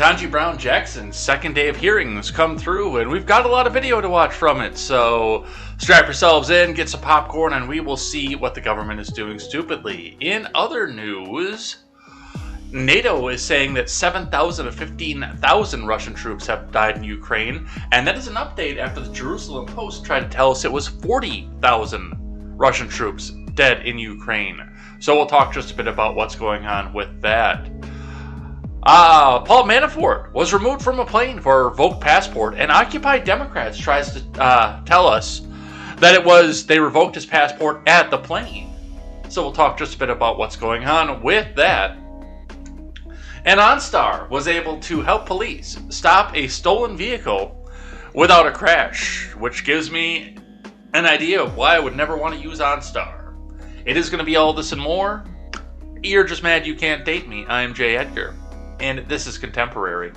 Ketanji Brown Jackson's second day of hearings come through, and we've got a lot of video to watch from it, so strap yourselves in, get some popcorn, and we will see what the government is doing stupidly. In other news, NATO is saying that 7,000 to 15,000 Russian troops have died in Ukraine, and that is an update after the Jerusalem Post tried to tell us it was 40,000 Russian troops dead in Ukraine. So we'll talk just a bit about what's going on with that. Paul Manafort was removed from a plane for a revoked passport, and Occupy Democrats tries to tell us that they revoked his passport at the plane. So we'll talk just a bit about what's going on with that. And OnStar was able to help police stop a stolen vehicle without a crash, which gives me an idea of why I would never want to use OnStar. It is going to be all this and more. You're just mad you can't date me. I am Jay Edgar, and this is Contemporary.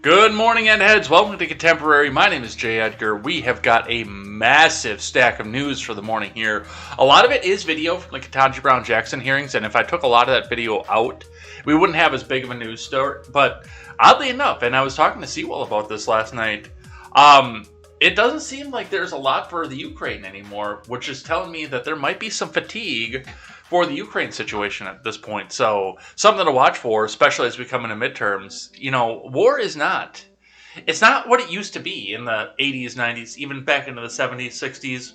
Good morning, Endheads. Welcome to Contemporary. My name is Jay Edgar. We have got a massive stack of news for the morning here. A lot of it is video from the Ketanji Brown Jackson hearings, and if I took a lot of that video out, we wouldn't have as big of a news story. But oddly enough, and I was talking to Sewell about this last night, it doesn't seem like there's a lot for the Ukraine anymore, which is telling me that there might be some fatigue for the Ukraine situation at this point. So something to watch for, especially as we come into midterms. You know, war is it's not what it used to be in the 80s, 90s, even back into the 70s, 60s.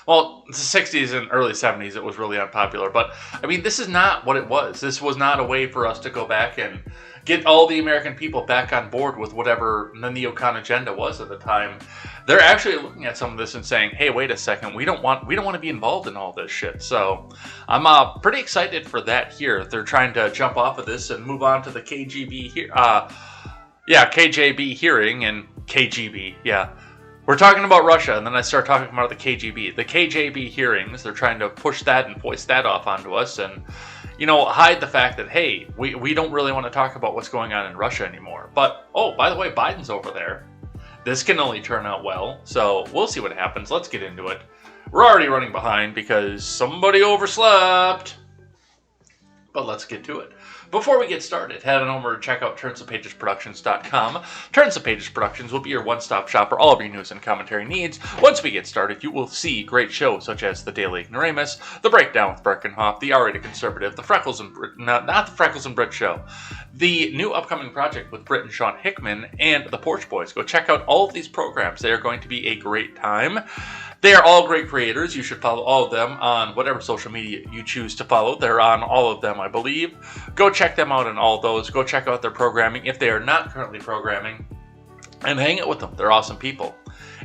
Well, the 60s and early 70s, it was really unpopular. But, I mean, this is not what it was. This was not a way for us to go back and get all the American people back on board with whatever the neocon agenda was at the time. They're actually looking at some of this and saying, hey, wait a second, we don't want to be involved in all this shit. So I'm pretty excited for that here. They're trying to jump off of this and move on to the KGB here. KJB hearing and KGB, yeah. We're talking about Russia, and then I start talking about the KGB. The KJB hearings, they're trying to push that and voice that off onto us and, you know, hide the fact that, hey, we don't really want to talk about what's going on in Russia anymore. But, oh, by the way, Biden's over there. This can only turn out well, so we'll see what happens. Let's get into it. We're already running behind because somebody overslept. But let's get to it. Before we get started, head on over and check out turnsofpagesproductions.com. Turns of Pages Productions will be your one-stop shop for all of your news and commentary needs. Once we get started, you will see great shows such as The Daily Ignoramus, The Breakdown with Breckenhoff, The R-Rated Conservative, The Freckles and not the Freckles and Brit Show, the new upcoming project with Britt and Sean Hickman, and The Porch Boys. Go check out all of these programs. They are going to be a great time. They are all great creators. You should follow all of them on whatever social media you choose to follow. They're on all of them, I believe. Go check them out on all those. Go check out their programming if they are not currently programming, and hang out with them. They're awesome people.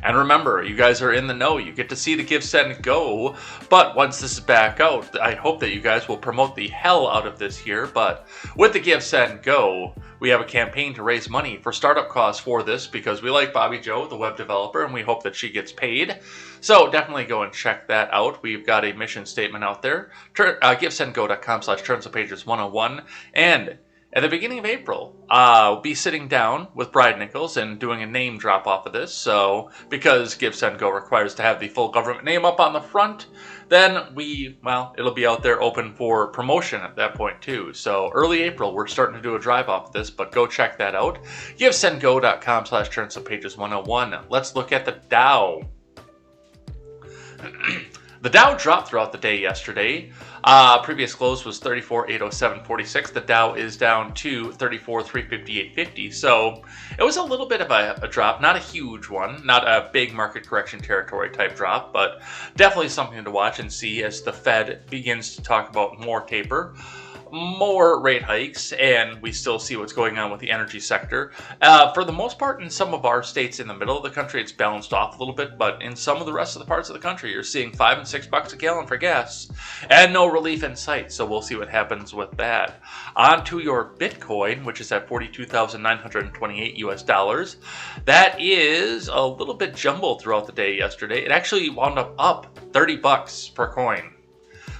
And remember, you guys are in the know. You get to see the Give, Send, Go. But once this is back out, I hope that you guys will promote the hell out of this here. But with the Give, Send, Go, we have a campaign to raise money for startup costs for this because we like Bobby Joe, the web developer, and we hope that she gets paid. So definitely go and check that out. We've got a mission statement out there. GiveSendGo.com/turnsofpages101. And At the beginning of April, I'll be sitting down with Bride Nichols and doing a name drop off of this. So, because Give, Send, Go requires to have the full government name up on the front, then it'll be out there open for promotion at that point too. So, early April, we're starting to do a drive off of this, but go check that out. GiveSendGo.com/turn-some-pages-101. Let's look at the Dow. The Dow dropped throughout the day yesterday. Previous close was 34,807.46. The Dow is down to 34,358.50. So it was a little bit of a drop, not a huge one, not a big market correction territory type drop, but definitely something to watch and see as the Fed begins to talk about more taper, more rate hikes, and we still see what's going on with the energy sector. For the most part, in some of our states in the middle of the country, it's balanced off a little bit, but in some of the rest of the parts of the country, you're seeing $5 and $6 a gallon for gas, and no relief in sight, so we'll see what happens with that. On to your Bitcoin, which is at 42,928 US dollars. That is a little bit jumbled throughout the day yesterday. It actually wound up $30 per coin.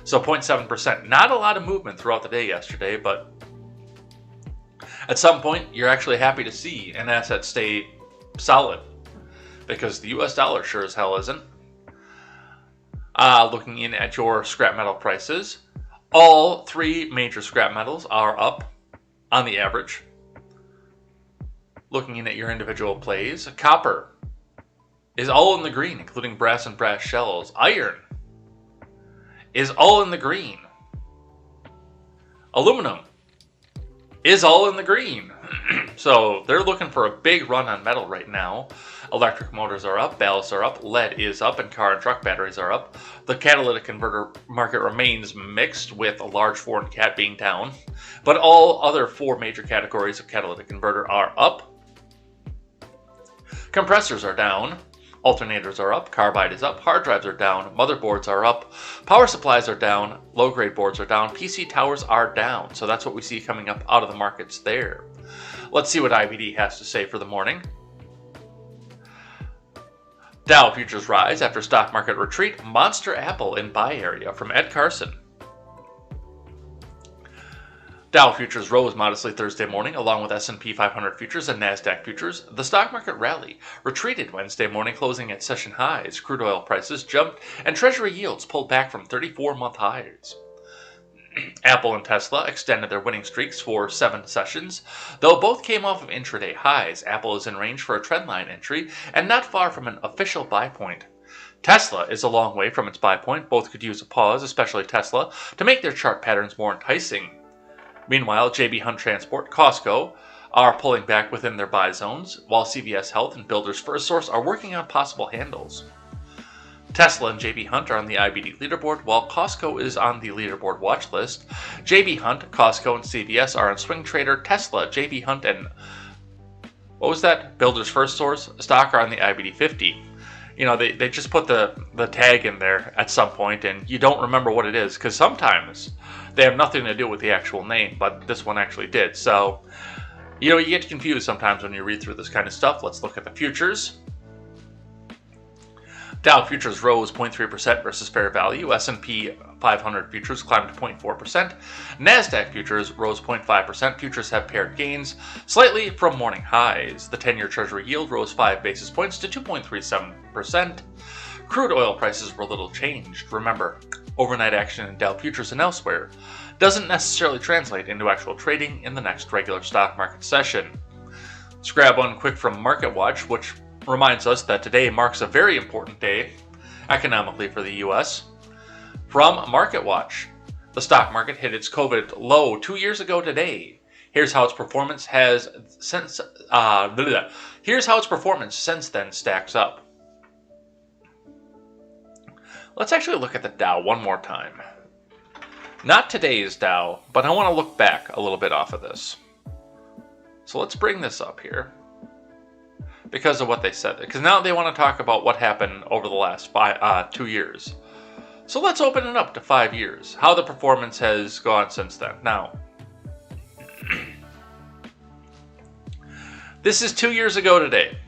So 0.7%. Not a lot of movement throughout the day yesterday, but at some point, you're actually happy to see an asset stay solid because the US dollar sure as hell isn't. Looking in at your scrap metal prices, all three major scrap metals are up on the average. Looking in at your individual plays, copper is all in the green, including brass and brass shells. Iron is all in the green. Aluminum is all in the green. So they're looking for a big run on metal right now. Electric motors are up, ballasts are up, lead is up, and car and truck batteries are up. The catalytic converter market remains mixed, with a large foreign cat being down, but all other four major categories of catalytic converter are up. Compressors are down. Alternators are up, carbide is up, hard drives are down, motherboards are up, power supplies are down, low-grade boards are down, PC towers are down. So that's what we see coming up out of the markets there. Let's see what IBD has to say for the morning. Dow futures rise after stock market retreat. Monster Apple in buy area from Ed Carson. Dow futures rose modestly Thursday morning, along with S&P 500 futures and NASDAQ futures. The stock market rally retreated Wednesday morning, closing at session highs. Crude oil prices jumped, and Treasury yields pulled back from 34-month highs. Apple and Tesla extended their winning streaks for 7 sessions. Though both came off of intraday highs, Apple is in range for a trendline entry and not far from an official buy point. Tesla is a long way from its buy point. Both could use a pause, especially Tesla, to make their chart patterns more enticing. Meanwhile, J.B. Hunt Transport, Costco are pulling back within their buy zones, while CVS Health and Builders FirstSource are working on possible handles. Tesla and J.B. Hunt are on the IBD leaderboard, while Costco is on the leaderboard watch list. J.B. Hunt, Costco, and CVS are on Swing Trader. Tesla, J.B. Hunt, and Builders FirstSource stock are on the IBD 50. You know, they just put the tag in there at some point, and you don't remember what it is, because sometimes they have nothing to do with the actual name, but this one actually did. So, you get confused sometimes when you read through this kind of stuff. Let's look at the futures. Dow futures rose 0.3% versus fair value. S&P 500 futures climbed 0.4%. NASDAQ futures rose 0.5%. Futures have paired gains slightly from morning highs. The 10-year Treasury yield rose 5 basis points to 2.37%. Crude oil prices were little changed. Remember, overnight action in Dow futures and elsewhere doesn't necessarily translate into actual trading in the next regular stock market session. Let's grab one quick from MarketWatch, which reminds us that today marks a very important day economically for the U.S. From MarketWatch, the stock market hit its COVID low 2 years ago today. Here's how its performance since then stacks up. Let's actually look at the Dow one more time. Not today's Dow, but I want to look back a little bit off of this. So let's bring this up here because of what they said. Because now they want to talk about what happened over the last 2 years. So let's open it up to 5 years. How the performance has gone since then. Now, this is 2 years ago today.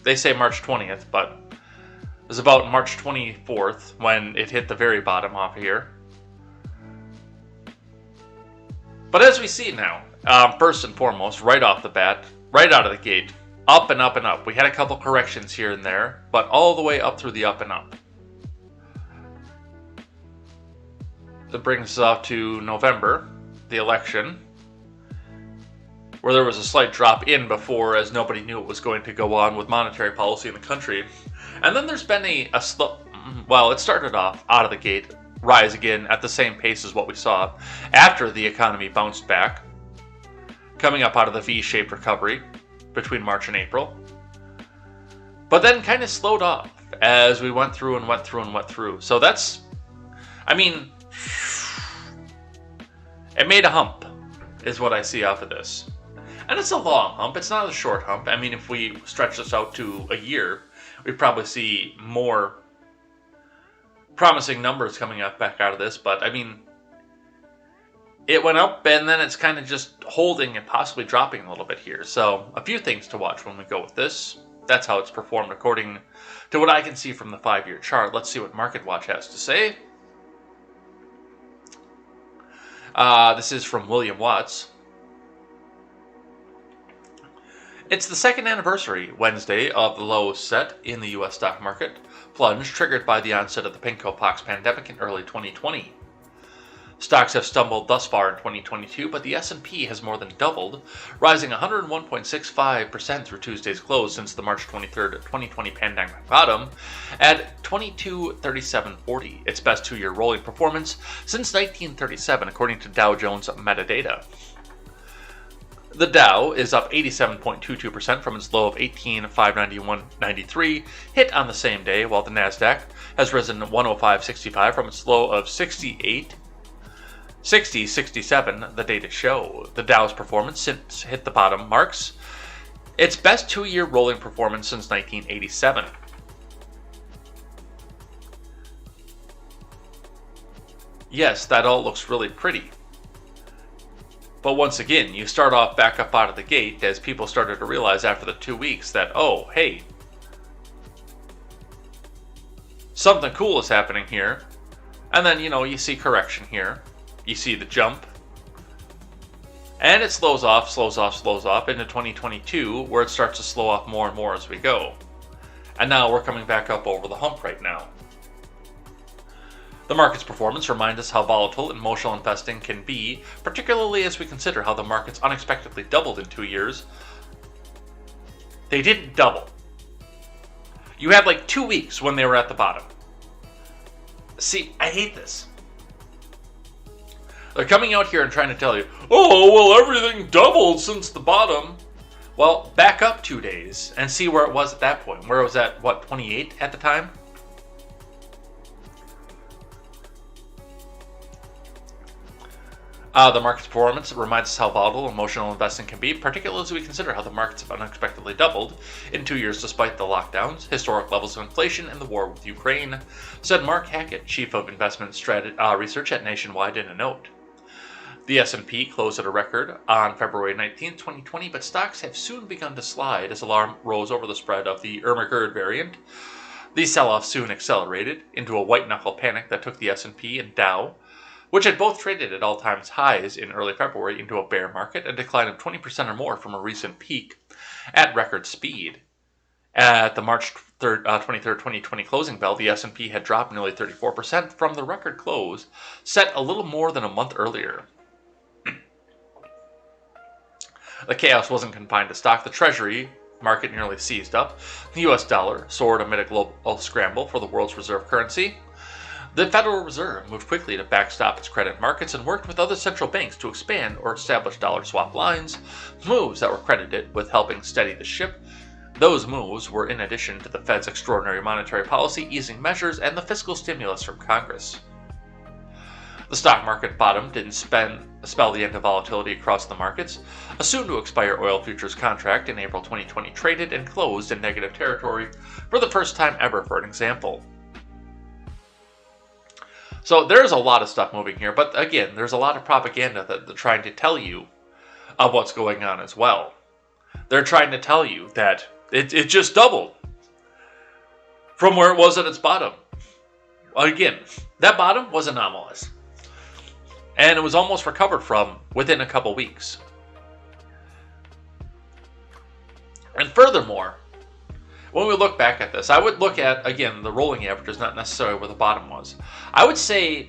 They say March 20th, but it was about March 24th when it hit the very bottom off here. But as we see now, first and foremost, right off the bat, right out of the gate, up and up and up. We had a couple corrections here and there, but all the way up through the up and up. That brings us up to November, the election, where there was a slight drop in before, as nobody knew what was going to go on with monetary policy in the country. And then there's been a slow, well, it started off out of the gate, rise again at the same pace as what we saw after the economy bounced back, coming up out of the V-shaped recovery between March and April. But then kind of slowed off as we went through and went through and went through. So that's, I mean, it made a hump, is what I see off of this. And it's a long hump. It's not a short hump. I mean, if we stretch this out to a year, we'd probably see more promising numbers coming up back out of this. But, I mean, it went up, and then it's kind of just holding and possibly dropping a little bit here. So, a few things to watch when we go with this. That's how it's performed according to what I can see from the 5-year chart. Let's see what MarketWatch has to say. This is from William Watts. It's the second anniversary, Wednesday, of the low set in the U.S. stock market, plunge triggered by the onset of the pinko-pox pandemic in early 2020. Stocks have stumbled thus far in 2022, but the S&P has more than doubled, rising 101.65% through Tuesday's close since the March 23, 2020 pandemic bottom at 2237.40, its best 2-year rolling performance since 1937, according to Dow Jones metadata. The Dow is up 87.22% from its low of 18,591.93 hit on the same day, while the Nasdaq has risen 105.65 from its low of 60.67, the data show. The Dow's performance since hit the bottom marks its best 2-year rolling performance since 1987. Yes, that all looks really pretty. But once again, you start off back up out of the gate as people started to realize after the 2 weeks that, oh, hey, something cool is happening here. And then, you see correction here. You see the jump. And it slows off into 2022, where it starts to slow off more and more as we go. And now we're coming back up over the hump right now. The market's performance reminds us how volatile emotional investing can be, particularly as we consider how the markets unexpectedly doubled in 2 years. They didn't double. You had like 2 weeks when they were at the bottom. See, I hate this. They're coming out here and trying to tell you, oh, well, everything doubled since the bottom. Well, back up 2 days and see where it was at that point. Where it was at, 28 at the time? The market's performance reminds us how volatile emotional investing can be, particularly as we consider how the markets have unexpectedly doubled in 2 years despite the lockdowns, historic levels of inflation, and the war with Ukraine, said Mark Hackett, Chief of Investment Research at Nationwide in a note. The S&P closed at a record on February 19, 2020, but stocks have soon begun to slide as alarm rose over the spread of the Ermagerd variant. The sell-off soon accelerated into a white-knuckle panic that took the S&P and Dow, which had both traded at all-time highs in early February, into a bear market, a decline of 20% or more from a recent peak at record speed. At the March 23rd, 2020 closing bell, the S&P had dropped nearly 34% from the record close, set a little more than a month earlier. The chaos wasn't confined to stock. The Treasury market nearly seized up. The U.S. dollar soared amid a global scramble for the world's reserve currency. The Federal Reserve moved quickly to backstop its credit markets and worked with other central banks to expand or establish dollar swap lines, moves that were credited with helping steady the ship. Those moves were in addition to the Fed's extraordinary monetary policy easing measures and the fiscal stimulus from Congress. The stock market bottom didn't spell the end of volatility across the markets. A soon-to-expire oil futures contract in April 2020 traded and closed in negative territory for the first time ever, for an example. So there's a lot of stuff moving here, but again, there's a lot of propaganda that they're trying to tell you of what's going on as well. They're trying to tell you that it just doubled from where it was at its bottom. Again, that bottom was anomalous. and it was almost recovered from within a couple weeks. And furthermore, when we look back at this, I would look at, again, the rolling averages, not necessarily where the bottom was. I would say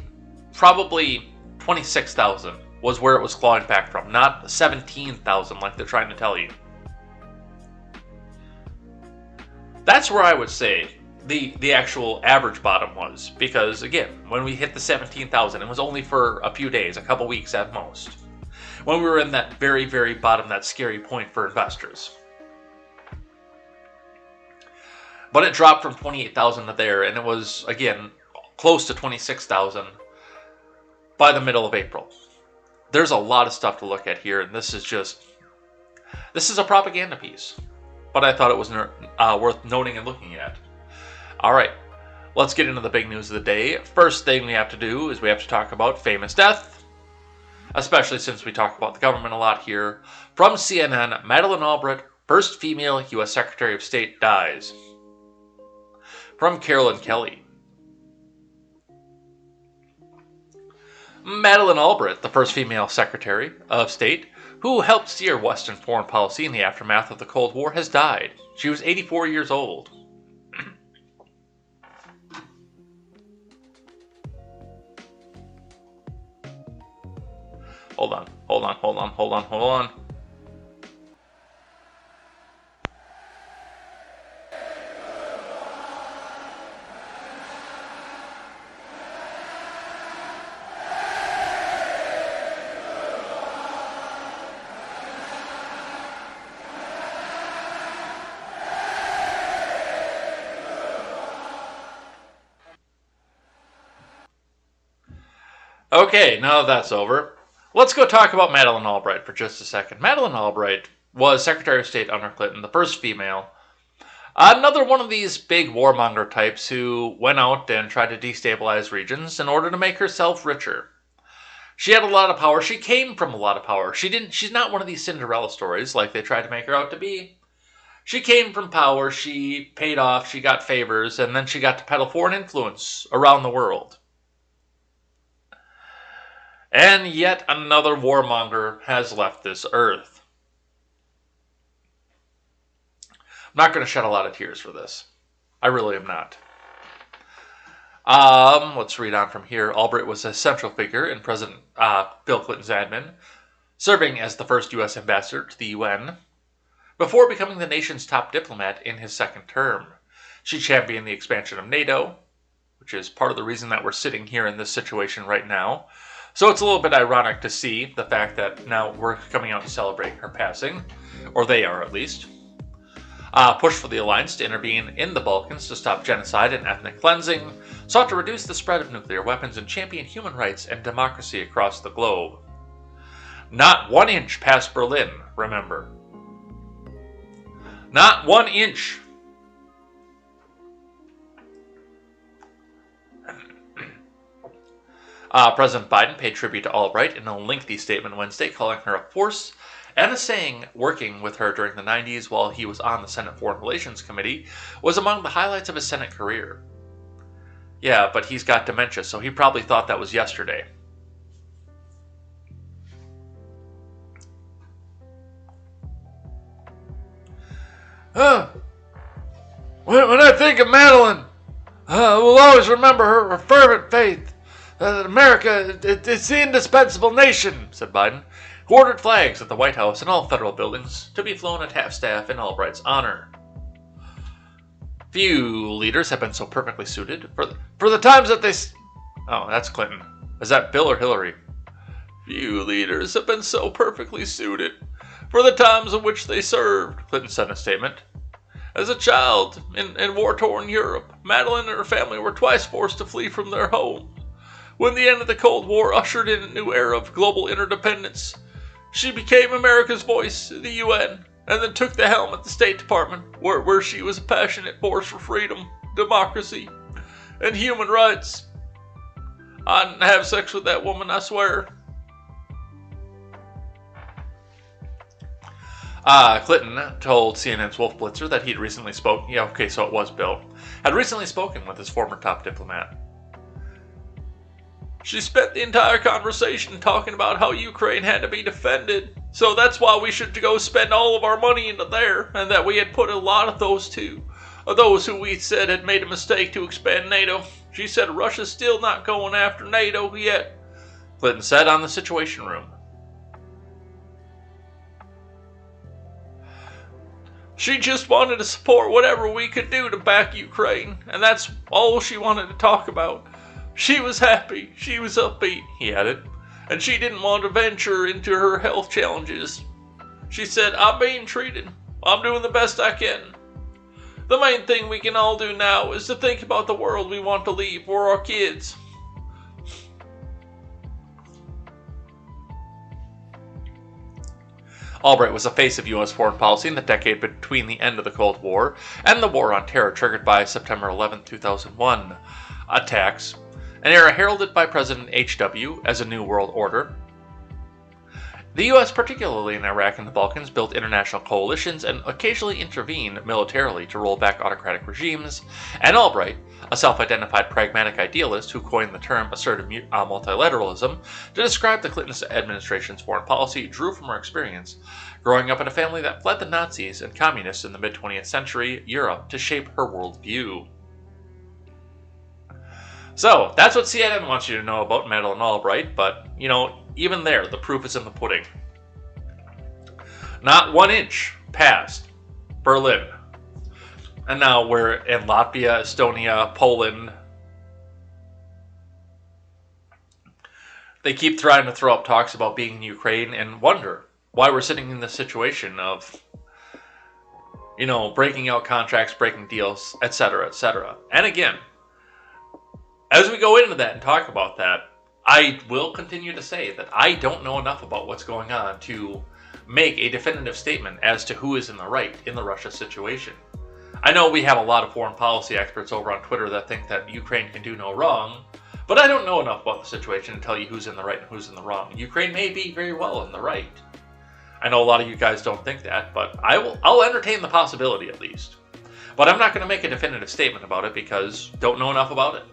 probably 26,000 was where it was clawing back from, not 17,000 like they're trying to tell you. That's where I would say the actual average bottom was, because again, when we hit the 17,000, it was only for a few days, a couple weeks at most, when we were in that very, very bottom, that scary point for investors. But it dropped from 28,000 to there, and it was, again, close to 26,000 by the middle of April. There's a lot of stuff to look at here, and this is a propaganda piece. But I thought it was worth noting and looking at. All right, let's get into the big news of the day. First thing we have to do is we have to talk about famous death, especially since we talk about the government a lot here. From CNN, Madeleine Albright, first female U.S. Secretary of State, dies. From Carolyn Kelly, Madeleine Albright, the first female Secretary of State, who helped steer Western foreign policy in the aftermath of the Cold War, has died. She was 84 years old. Hold on. Okay, now that's over, let's go talk about Madeleine Albright for just a second. Madeleine Albright was Secretary of State under Clinton, the first female. Another one of these big warmonger types who went out and tried to destabilize regions in order to make herself richer. She had a lot of power. She came from a lot of power. She's not one of these Cinderella stories like they tried to make her out to be. She came from power, she paid off, she got favors, and then she got to peddle foreign influence around the world. And yet another warmonger has left this earth. I'm not going to shed a lot of tears for this. I really am not. Let's read on from here. Albright was a central figure in President Bill Clinton's admin, serving as the first U.S. ambassador to the UN, before becoming the nation's top diplomat in his second term. She championed the expansion of NATO, which is part of the reason that we're sitting here in this situation right now. So it's a little bit ironic to see the fact that now we're coming out to celebrate her passing, or they are at least. Pushed for the alliance to intervene in the Balkans to stop genocide and ethnic cleansing, sought to reduce the spread of nuclear weapons, and champion human rights and democracy across the globe. Not 1 inch past Berlin, remember. Not 1 inch. President Biden paid tribute to Albright in a lengthy statement Wednesday, calling her a force and a saying working with her during the 90s while he was on the Senate Foreign Relations Committee was among the highlights of his Senate career. Yeah, but he's got dementia, so he probably thought that was yesterday. When I think of Madeleine, we'll always remember her fervent faith. America, it's the indispensable nation, said Biden, who ordered flags at the White House and all federal buildings to be flown at half-staff in Albright's honor. Few leaders have been so perfectly suited for the times that they... Oh, that's Clinton. Is that Bill or Hillary? Few leaders have been so perfectly suited for the times in which they served, Clinton said in a statement. As a child in war-torn Europe, Madeleine and her family were twice forced to flee from their home. When the end of the Cold War ushered in a new era of global interdependence, she became America's voice in the UN and then took the helm at the State Department, where she was a passionate force for freedom, democracy, and human rights. I didn't have sex with that woman, I swear. Clinton told CNN's Wolf Blitzer that he'd recently spoken... Yeah, okay, so it was Bill. Had recently spoken with his former top diplomat. She spent the entire conversation talking about how Ukraine had to be defended, so that's why we should go spend all of our money into there, and that we had put a lot of those who we said had made a mistake to expand NATO. She said Russia's still not going after NATO yet, Clinton said on the Situation Room. She just wanted to support whatever we could do to back Ukraine, and that's all she wanted to talk about. She was happy, she was upbeat, he added, and she didn't want to venture into her health challenges. She said, I'm being treated. I'm doing the best I can. The main thing we can all do now is to think about the world we want to leave for our kids. Albright was the face of U.S. foreign policy in the decade between the end of the Cold War and the War on Terror triggered by September 11, 2001 attacks, an era heralded by President H.W. as a new world order. The U.S., particularly in Iraq and the Balkans, built international coalitions and occasionally intervened militarily to roll back autocratic regimes, and Albright, a self-identified pragmatic idealist who coined the term assertive multilateralism to describe the Clinton administration's foreign policy, drew from her experience growing up in a family that fled the Nazis and communists in the mid-20th century Europe to shape her worldview. So, that's what CNN wants you to know about Madeleine Albright, but, even there, the proof is in the pudding. Not 1 inch past Berlin. And now we're in Latvia, Estonia, Poland. They keep trying to throw up talks about being in Ukraine and wonder why we're sitting in this situation of, breaking out contracts, breaking deals, etc., etc. And again, as we go into that and talk about that, I will continue to say that I don't know enough about what's going on to make a definitive statement as to who is in the right in the Russia situation. I know we have a lot of foreign policy experts over on Twitter that think that Ukraine can do no wrong, but I don't know enough about the situation to tell you who's in the right and who's in the wrong. Ukraine may be very well in the right. I know a lot of you guys don't think that, but I'll entertain the possibility at least. But I'm not going to make a definitive statement about it because don't know enough about it.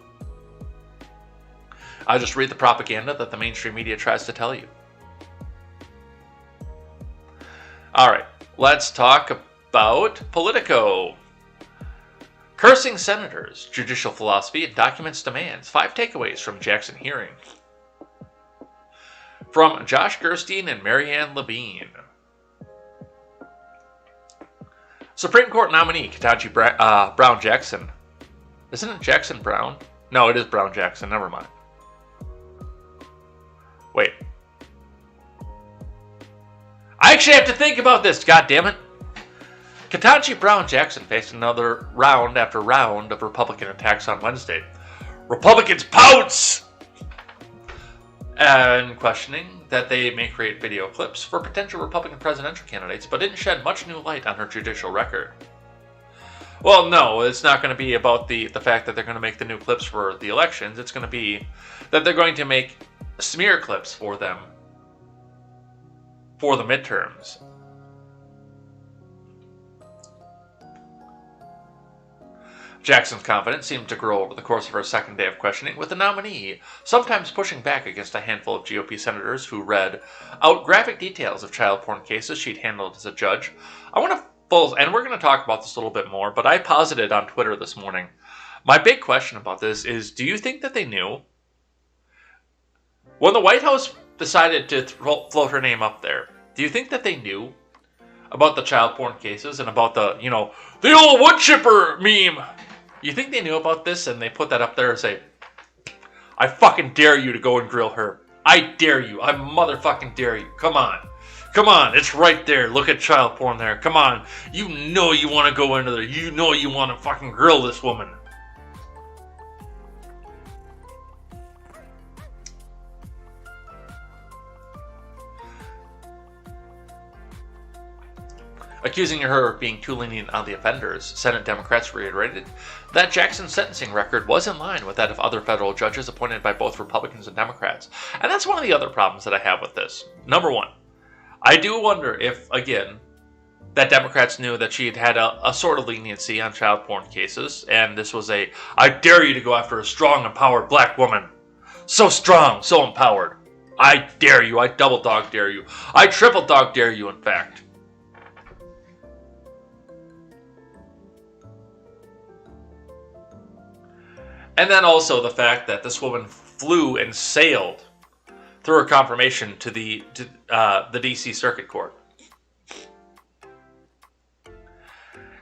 I just read the propaganda that the mainstream media tries to tell you. Alright, let's talk about Politico. Cursing senators, judicial philosophy, and documents demands. 5 takeaways from Jackson hearing. From Josh Gerstein and Marianne Levine. Supreme Court nominee Ketanji Brown Jackson. Isn't it Jackson Brown? No, it is Brown Jackson. Never mind. Wait. I actually have to think about this, goddammit. Ketanji Brown Jackson faced another round after round of Republican attacks on Wednesday. Republicans pounce! And questioning that they may create video clips for potential Republican presidential candidates, but didn't shed much new light on her judicial record. Well, no, it's not going to be about the fact that they're going to make the new clips for the elections. It's going to be that they're going to make smear clips for them for the midterms. Jackson's confidence seemed to grow over the course of her second day of questioning, with the nominee sometimes pushing back against a handful of GOP senators who read out graphic details of child porn cases she'd handled as a judge. And we're going to talk about this a little bit more, but I posited on Twitter this morning. My big question about this is, do you think that they knew? When the White House decided to float her name up there, do you think that they knew about the child porn cases and about the old wood chipper meme? You think they knew about this and they put that up there and say, I fucking dare you to go and grill her. I dare you. I motherfucking dare you. Come on. Come on. It's right there. Look at child porn there. Come on. You know you want to go into there. You know you want to fucking grill this woman. Accusing her of being too lenient on the offenders, Senate Democrats reiterated that Jackson's sentencing record was in line with that of other federal judges appointed by both Republicans and Democrats. And that's one of the other problems that I have with this. Number one, I do wonder if, again, that Democrats knew that she had had a sort of leniency on child porn cases, and this was I dare you to go after a strong, empowered black woman. So strong, so empowered. I dare you. I double dog dare you. I triple dog dare you, in fact. And then also the fact that this woman flew and sailed through her confirmation to the D.C. Circuit Court.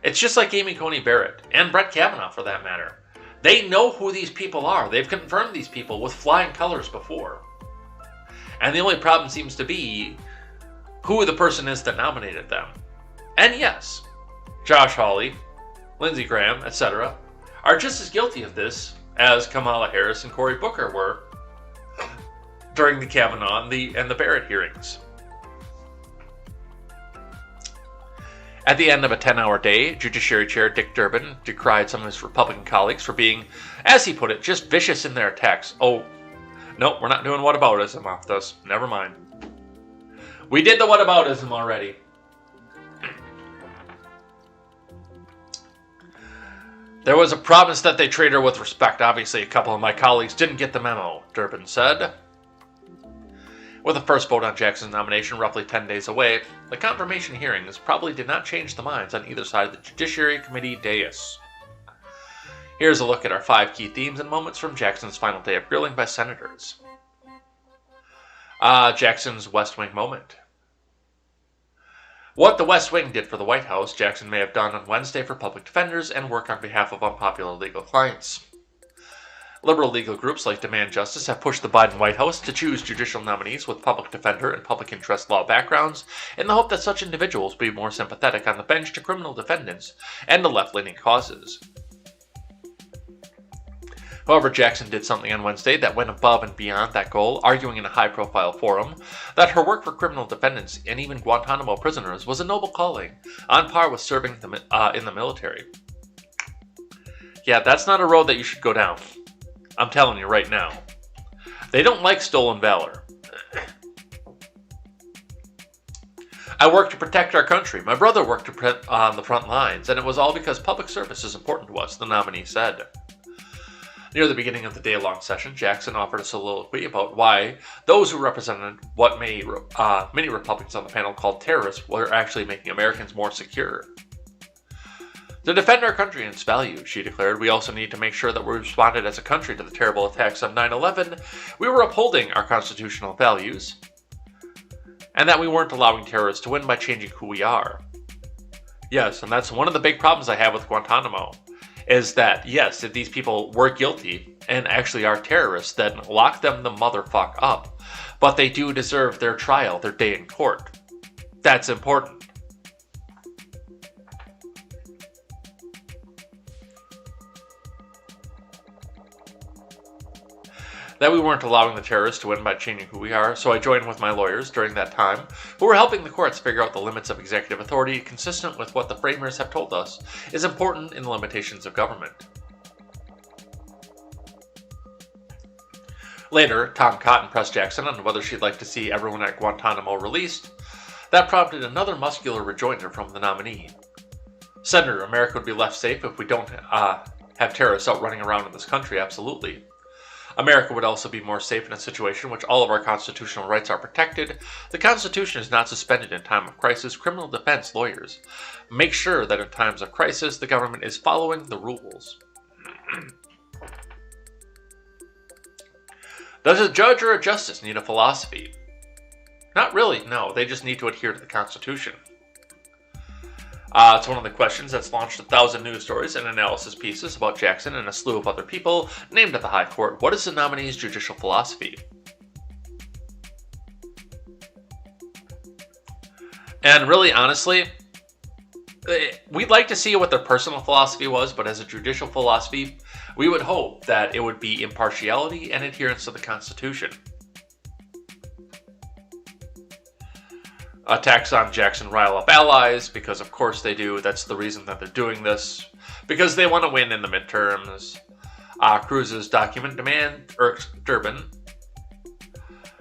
It's just like Amy Coney Barrett and Brett Kavanaugh, for that matter. They know who these people are. They've confirmed these people with flying colors before. And the only problem seems to be who the person is that nominated them. And yes, Josh Hawley, Lindsey Graham, etc. are just as guilty of this as Kamala Harris and Cory Booker were during the Kavanaugh and the Barrett hearings. At the end of a 10-hour day, Judiciary Chair Dick Durbin decried some of his Republican colleagues for being, as he put it, just vicious in their attacks. Oh, no, we're not doing whataboutism off this. Never mind. We did the whataboutism already. There was a promise that they treat her with respect. Obviously, a couple of my colleagues didn't get the memo, Durbin said. With the first vote on Jackson's nomination roughly 10 days away, the confirmation hearings probably did not change the minds on either side of the Judiciary Committee dais. Here's a look at our 5 key themes and moments from Jackson's final day of grilling by senators. Jackson's West Wing moment. What the West Wing did for the White House, Jackson may have done on Wednesday for public defenders and work on behalf of unpopular legal clients. Liberal legal groups like Demand Justice have pushed the Biden White House to choose judicial nominees with public defender and public interest law backgrounds in the hope that such individuals will be more sympathetic on the bench to criminal defendants and to left-leaning causes. However, Jackson did something on Wednesday that went above and beyond that goal, arguing in a high-profile forum that her work for criminal defendants and even Guantanamo prisoners was a noble calling, on par with serving in the military. Yeah, that's not a road that you should go down. I'm telling you right now. They don't like stolen valor. I work to protect our country. My brother worked on the front lines, and it was all because public service is important to us, the nominee said. Near the beginning of the day-long session, Jackson offered a soliloquy about why those who represented what many Republicans on the panel called terrorists were actually making Americans more secure. To defend our country and its values, she declared, we also need to make sure that we responded as a country to the terrible attacks on 9/11. We were upholding our constitutional values, and that we weren't allowing terrorists to win by changing who we are. Yes, and that's one of the big problems I have with Guantanamo, is that, yes, if these people were guilty and actually are terrorists, then lock them the motherfuck up. But they do deserve their trial, their day in court. That's important. That we weren't allowing the terrorists to win by changing who we are, so I joined with my lawyers during that time, who were helping the courts figure out the limits of executive authority consistent with what the framers have told us is important in the limitations of government. Later, Tom Cotton pressed Jackson on whether she'd like to see everyone at Guantanamo released. That prompted another muscular rejoinder from the nominee. Senator, America would be left safe if we don't have terrorists out running around in this country, absolutely. America would also be more safe in a situation in which all of our constitutional rights are protected. The Constitution is not suspended in time of crisis. Criminal defense lawyers make sure that in times of crisis, the government is following the rules. Does a judge or a justice need a philosophy? Not really, no. They just need to adhere to the Constitution. It's one of the questions that's launched 1,000 news stories and analysis pieces about Jackson and a slew of other people named at the High Court. What is the nominee's judicial philosophy? And really, honestly, we'd like to see what their personal philosophy was, but as a judicial philosophy, we would hope that it would be impartiality and adherence to the Constitution. Attacks on Jackson rile up allies, because of course they do. That's the reason that they're doing this. Because they want to win in the midterms. Cruz's document demand irks Durbin.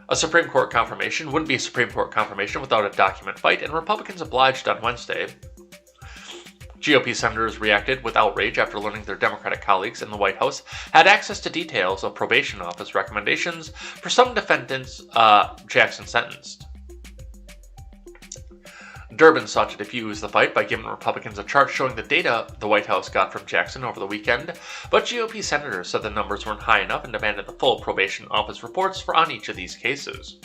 A Supreme Court confirmation wouldn't be a Supreme Court confirmation without a document fight, and Republicans obliged on Wednesday. GOP senators reacted with outrage after learning their Democratic colleagues in the White House had access to details of probation office recommendations for some defendants Jackson sentenced. Durbin sought to defuse the fight by giving Republicans a chart showing the data the White House got from Jackson over the weekend, but GOP senators said the numbers weren't high enough and demanded the full probation office reports on each of these cases.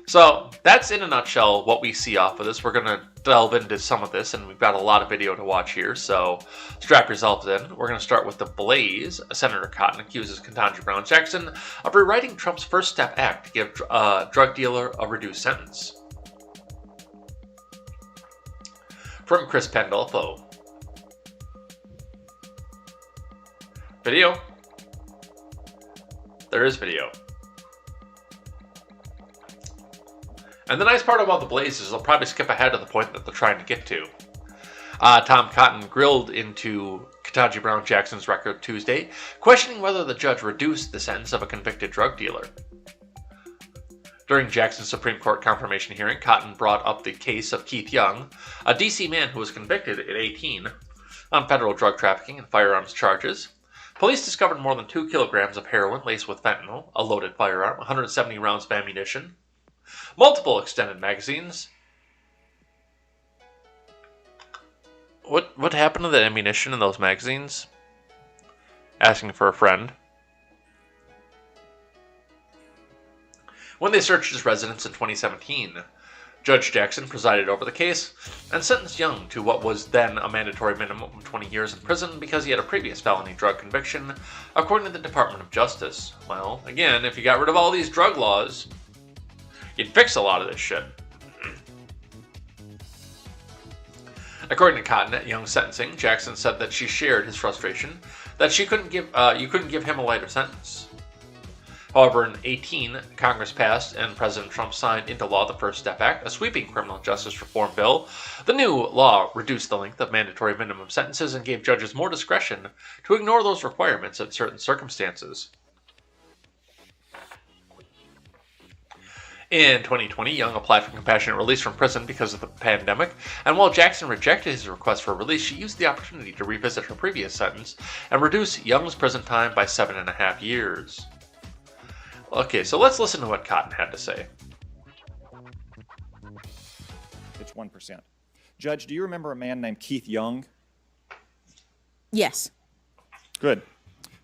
So that's in a nutshell what we see off of this. We're going to delve into some of this, and we've got a lot of video to watch here, so strap yourselves in. We're going to start with the Blaze. Senator Cotton accuses Ketanji Brown Jackson of rewriting Trump's First Step Act to give a drug dealer a reduced sentence. From Chris Pandolfo. Video. There is video. And the nice part about the Blaze is they'll probably skip ahead to the point that they're trying to get to. Tom Cotton grilled into Ketanji Brown Jackson's record Tuesday, questioning whether the judge reduced the sentence of a convicted drug dealer. During Jackson's Supreme Court confirmation hearing, Cotton brought up the case of Keith Young, a D.C. man who was convicted at 18 on federal drug trafficking and firearms charges. Police discovered more than 2 kilograms of heroin laced with fentanyl, a loaded firearm, 170 rounds of ammunition, multiple extended magazines. What happened to the ammunition in those magazines? Asking for a friend. When they searched his residence in 2017, Judge Jackson presided over the case and sentenced Young to what was then a mandatory minimum of 20 years in prison because he had a previous felony drug conviction, according to the Department of Justice. Well, again, if you got rid of all these drug laws, you'd fix a lot of this shit. According to Cotton at Young's sentencing, Jackson said that she shared his frustration that you couldn't give him a lighter sentence. However, in 2018, Congress passed and President Trump signed into law the First Step Act, a sweeping criminal justice reform bill. The new law reduced the length of mandatory minimum sentences and gave judges more discretion to ignore those requirements in certain circumstances. In 2020, Young applied for compassionate release from prison because of the pandemic, and while Jackson rejected his request for release, she used the opportunity to revisit her previous sentence and reduce Young's prison time by 7.5 years. Okay, so let's listen to what Cotton had to say. It's 1%. Judge, do you remember a man named Keith Young? Yes. Good.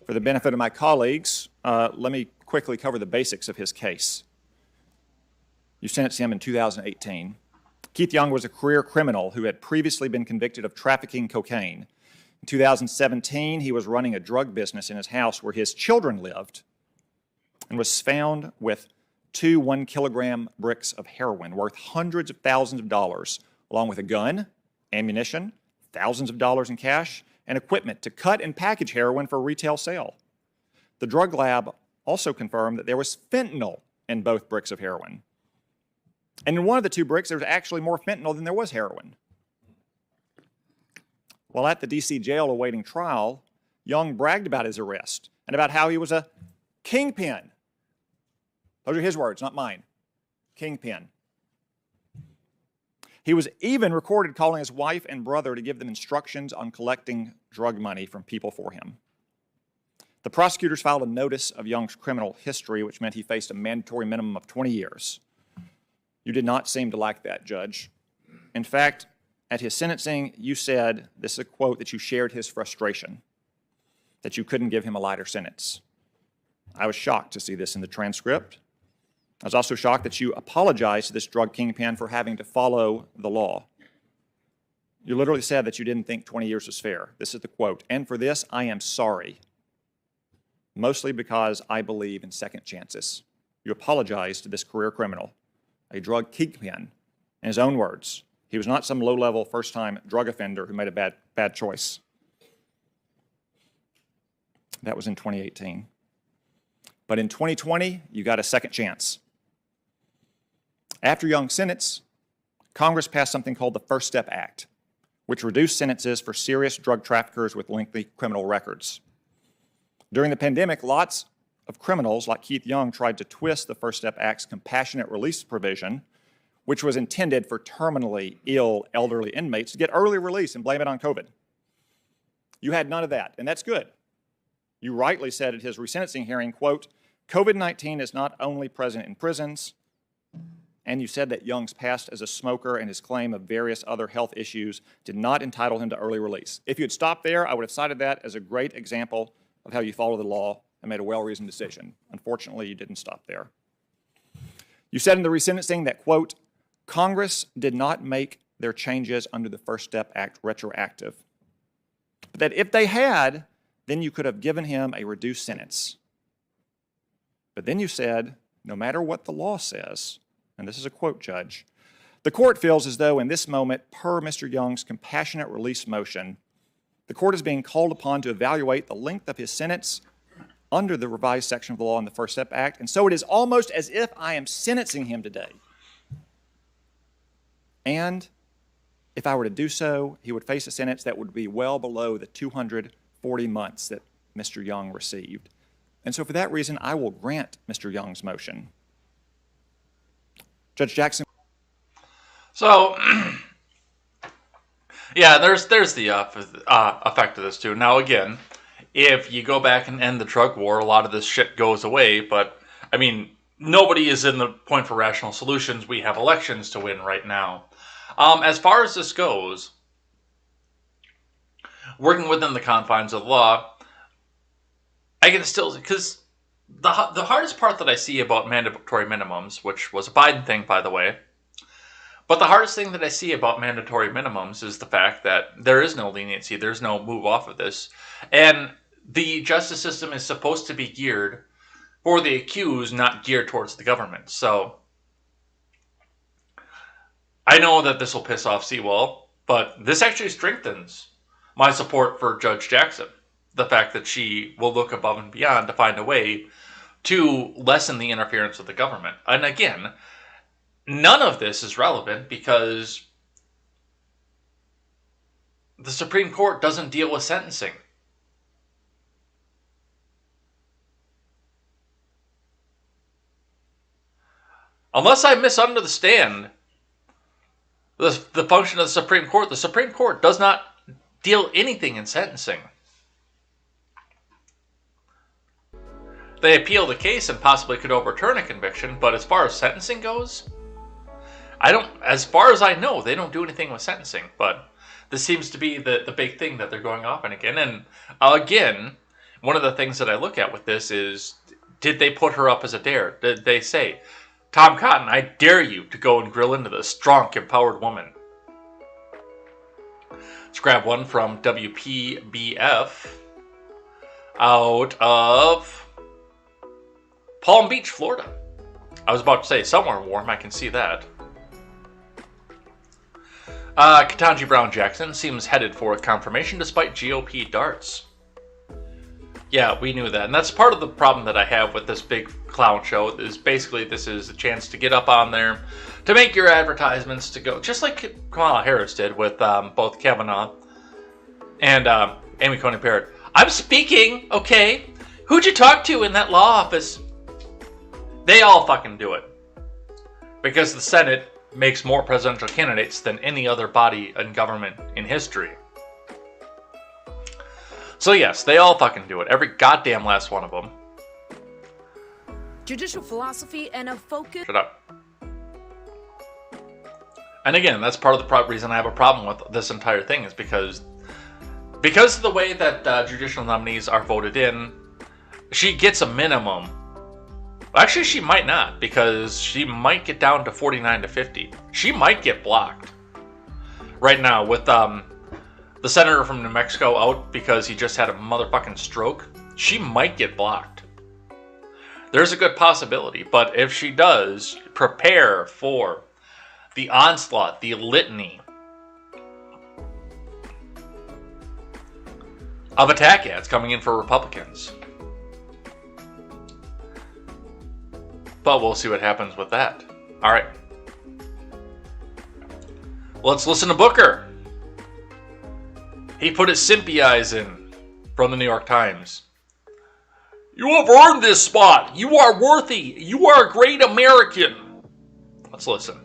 For the benefit of my colleagues, let me quickly cover the basics of his case. You sentenced him in 2018. Keith Young was a career criminal who had previously been convicted of trafficking cocaine. In 2017, he was running a drug business in his house where his children lived and was found with 2 1-kilogram bricks of heroin worth hundreds of thousands of dollars, along with a gun, ammunition, thousands of dollars in cash, and equipment to cut and package heroin for retail sale. The drug lab also confirmed that there was fentanyl in both bricks of heroin. And in one of the 2 bricks, there was actually more fentanyl than there was heroin. While at the D.C. jail awaiting trial, Young bragged about his arrest and about how he was a kingpin. Those are his words, not mine. Kingpin. He was even recorded calling his wife and brother to give them instructions on collecting drug money from people for him. The prosecutors filed a notice of Young's criminal history, which meant he faced a mandatory minimum of 20 years. You did not seem to like that, Judge. In fact, at his sentencing, you said, this is a quote, that you shared his frustration, that you couldn't give him a lighter sentence. I was shocked to see this in the transcript. I was also shocked that you apologized to this drug kingpin for having to follow the law. You literally said that you didn't think 20 years was fair. This is the quote, "And for this, I am sorry, mostly because I believe in second chances." You apologized to this career criminal, a drug kingpin, in his own words. He was not some low-level, first-time drug offender who made a bad choice. That was in 2018. But in 2020, you got a second chance. After Young's sentence, Congress passed something called the First Step Act, which reduced sentences for serious drug traffickers with lengthy criminal records. During the pandemic, lots of criminals like Keith Young tried to twist the First Step Act's compassionate release provision, which was intended for terminally ill elderly inmates to get early release and blame it on COVID. You had none of that, and that's good. You rightly said at his resentencing hearing, quote, COVID-19 is not only present in prisons, and you said that Young's past as a smoker and his claim of various other health issues did not entitle him to early release. If you had stopped there, I would have cited that as a great example of how you follow the law and made a well-reasoned decision. Unfortunately, you didn't stop there. You said in the resentencing that, quote, Congress did not make their changes under the First Step Act retroactive, but that if they had, then you could have given him a reduced sentence. But then you said, no matter what the law says, and this is a quote, Judge, the court feels as though in this moment, per Mr. Young's compassionate release motion, the court is being called upon to evaluate the length of his sentence under the revised section of the law in the First Step Act, and so it is almost as if I am sentencing him today. And if I were to do so, he would face a sentence that would be well below the 240 months that Mr. Young received. And so for that reason, I will grant Mr. Young's motion. Judge Jackson. So, yeah, there's the effect of this too. Now, again, if you go back and end the drug war, a lot of this shit goes away. But, I mean, nobody is in the point for rational solutions. We have elections to win right now. As far as this goes, working within the confines of the law, I can still, because the hardest part that I see about mandatory minimums, which was a Biden thing, by the way, but the hardest thing that I see about mandatory minimums is the fact that there is no leniency, there's no move off of this, and the justice system is supposed to be geared for the accused, not geared towards the government. So, I know that this will piss off Sewell, but this actually strengthens my support for Judge Jackson. The fact that she will look above and beyond to find a way to lessen the interference of the government. And again, none of this is relevant because the Supreme Court doesn't deal with sentencing. Unless I misunderstand the function of the Supreme Court does not deal anything in sentencing. They appeal the case and possibly could overturn a conviction, but as far as sentencing goes, as far as I know, they don't do anything with sentencing. But this seems to be the big thing that they're going off on again. And again, one of the things that I look at with this is, did they put her up as a dare? Did they say, Tom Cotton, I dare you to go and grill into this strong, empowered woman? Let's grab one from WPBF out of Palm Beach, Florida. I was about to say somewhere warm, I can see that. Ketanji Brown Jackson seems headed for a confirmation despite GOP darts. Yeah, we knew that. And that's part of the problem that I have with this big clown show, is basically this is a chance to get up on there, to make your advertisements, to go, just like Kamala Harris did with both Kavanaugh and Amy Coney Barrett. I'm speaking, okay? Who'd you talk to in that law office? They all fucking do it. Because the Senate makes more presidential candidates than any other body in government in history. So yes, they all fucking do it. Every goddamn last one of them. Judicial philosophy and a focus. Shut up. And again, that's part of the reason I have a problem with this entire thing, is because of the way that judicial nominees are voted in, she gets a minimum. Actually, she might not, because she might get down to 49 to 50. She might get blocked. Right now, with the senator from New Mexico out because he just had a motherfucking stroke, she might get blocked. There's a good possibility, but if she does, prepare for the onslaught, the litany of attack ads coming in for Republicans. But we'll see what happens with that. All right. Let's listen to Booker. He put his simpy eyes in from the New York Times. You have earned this spot. You are worthy. You are a great American. Let's listen.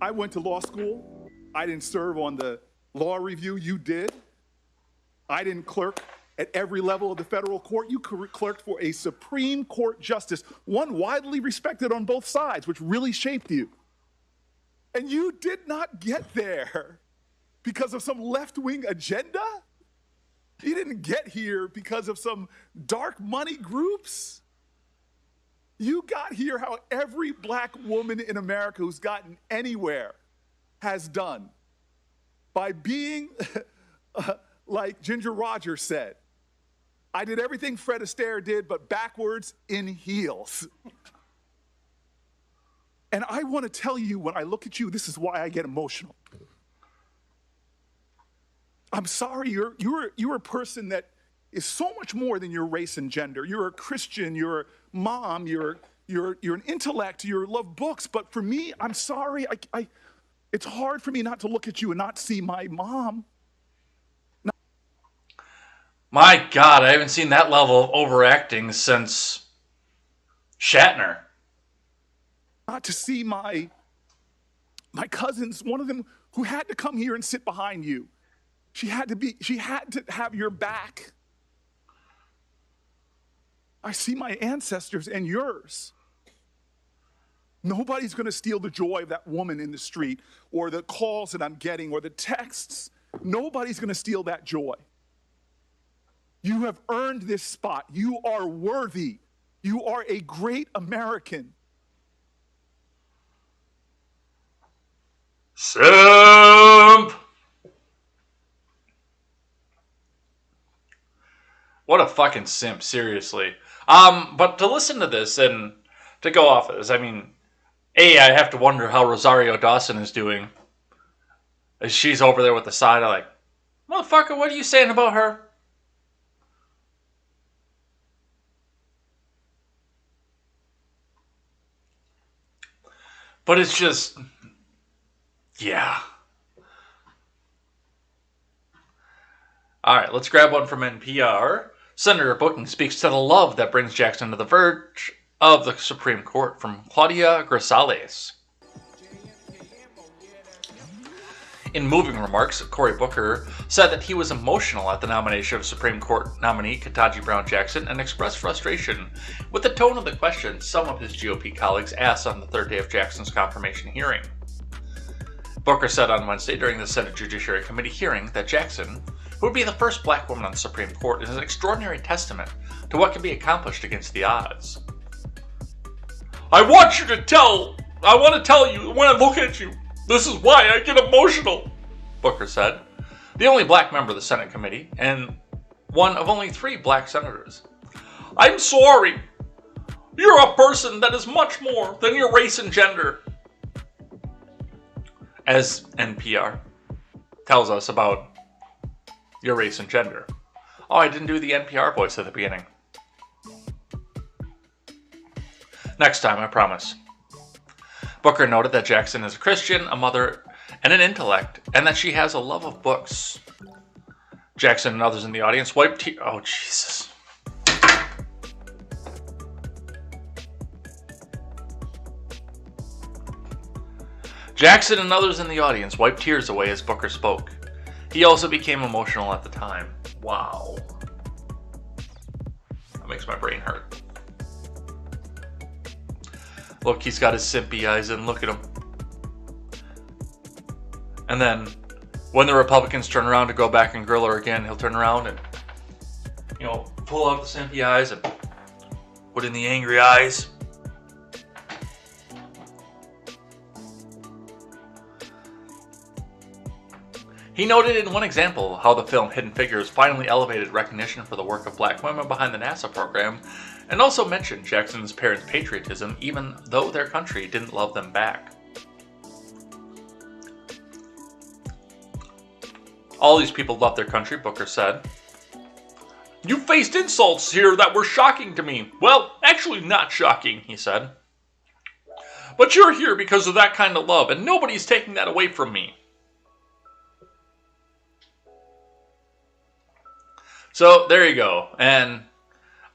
I went to law school. I didn't serve on the law review. You did. I didn't clerk at every level of the federal court. You clerked for a Supreme Court justice, one widely respected on both sides, which really shaped you. And you did not get there because of some left-wing agenda. You didn't get here because of some dark money groups. You got here how every black woman in America who's gotten anywhere has done, by being like Ginger Rogers said, I did everything Fred Astaire did, but backwards in heels. And I want to tell you, when I look at you, this is why I get emotional. I'm sorry, you're a person that is so much more than your race and gender. You're a Christian, you're a mom, you're an intellect, you love books. But for me, I'm sorry, it's hard for me not to look at you and not see my mom. My God, I haven't seen that level of overacting since Shatner. Not to see my cousins, one of them who had to come here and sit behind you. She had to have your back. I see my ancestors and yours. Nobody's going to steal the joy of that woman in the street, or the calls that I'm getting, or the texts. Nobody's going to steal that joy. You have earned this spot. You are worthy. You are a great American. Simp! What a fucking simp, seriously. But to listen to this and to go off of this, I mean, I have to wonder how Rosario Dawson is doing. As she's over there with the side, I'm like, motherfucker, what are you saying about her? But it's just, yeah. All right, let's grab one from NPR. Senator Booking speaks to the love that brings Jackson to the verge of the Supreme Court, from Claudia Grisales. In moving remarks, Cory Booker said that he was emotional at the nomination of Supreme Court nominee Ketanji Brown Jackson and expressed frustration with the tone of the questions some of his GOP colleagues asked on the third day of Jackson's confirmation hearing. Booker said on Wednesday during the Senate Judiciary Committee hearing that Jackson, who would be the first black woman on the Supreme Court, is an extraordinary testament to what can be accomplished against the odds. I want to tell you, when I look at you, this is why I get emotional, Booker said, the only black member of the Senate committee, and one of only 3 black senators. I'm sorry. You're a person that is much more than your race and gender. As NPR tells us about your race and gender. Oh, I didn't do the NPR voice at the beginning. Next time, I promise. Booker noted that Jackson is a Christian, a mother, and an intellect, and that she has a love of books. Jackson and others in the audience wiped tears. Oh, Jesus. Jackson and others in the audience wiped tears away as Booker spoke. He also became emotional at the time. Wow. That makes my brain hurt. Look, he's got his simpy eyes in. Look at him. And then, when the Republicans turn around to go back and grill her again, he'll turn around and, pull out the simpy eyes and put in the angry eyes. He noted in one example how the film Hidden Figures finally elevated recognition for the work of black women behind the NASA program, and also mentioned Jackson's parents' patriotism even though their country didn't love them back. All these people love their country, Booker said. You faced insults here that were shocking to me. Well, actually not shocking, he said. But you're here because of that kind of love, and nobody's taking that away from me. So, there you go. And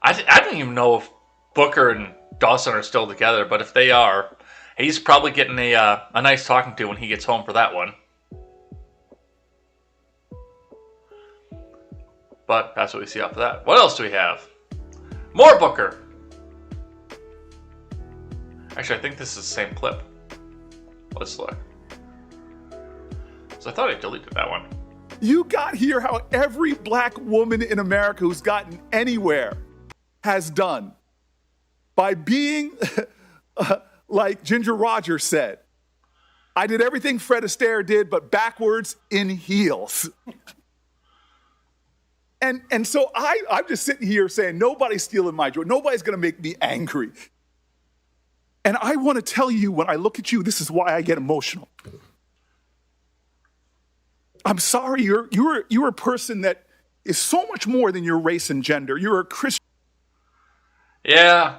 I don't even know if Booker and Dawson are still together, but if they are, He's probably getting a nice talking to when he gets home for that one. But that's what we see off of that. What else do we have? More Booker. Actually, I think this is the same clip. Let's look. So I thought I deleted that one. You got here how every black woman in America who's gotten anywhere has done by being like Ginger Rogers said, I did everything Fred Astaire did, but backwards in heels. And so I'm just sitting here saying, nobody's stealing my joy. Nobody's going to make me angry. And I want to tell you, when I look at you, this is why I get emotional. I'm sorry, you're a person that is so much more than your race and gender. You're a Christian. Yeah.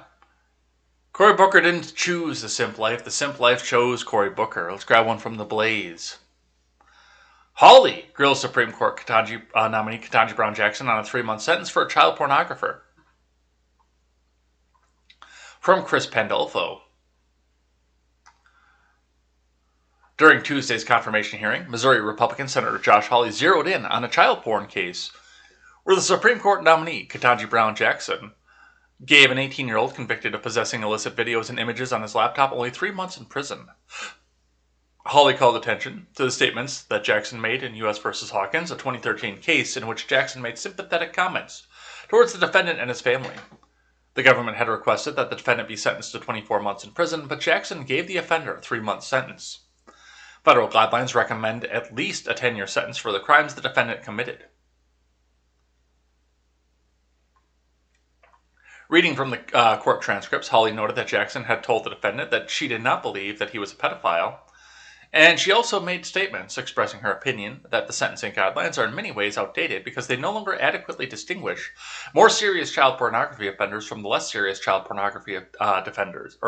Cory Booker didn't choose the simp life. The simp life chose Cory Booker. Let's grab one from the Blaze. Hawley grills Supreme Court nominee Ketanji Brown Jackson on a 3-month sentence for a child pornographer. From Chris Pandolfo. During Tuesday's confirmation hearing, Missouri Republican Senator Josh Hawley zeroed in on a child porn case where the Supreme Court nominee Ketanji Brown Jackson gave an 18-year-old convicted of possessing illicit videos and images on his laptop only 3 months in prison. Hawley called attention to the statements that Jackson made in U.S. v. Hawkins, a 2013 case in which Jackson made sympathetic comments towards the defendant and his family. The government had requested that the defendant be sentenced to 24 months in prison, but Jackson gave the offender a 3-month sentence. Federal guidelines recommend at least a 10-year sentence for the crimes the defendant committed. Reading from the court transcripts, Hawley noted that Jackson had told the defendant that she did not believe that he was a pedophile, and she also made statements expressing her opinion that the sentencing guidelines are in many ways outdated because they no longer adequately distinguish more serious child pornography offenders from the less serious child pornography offenders.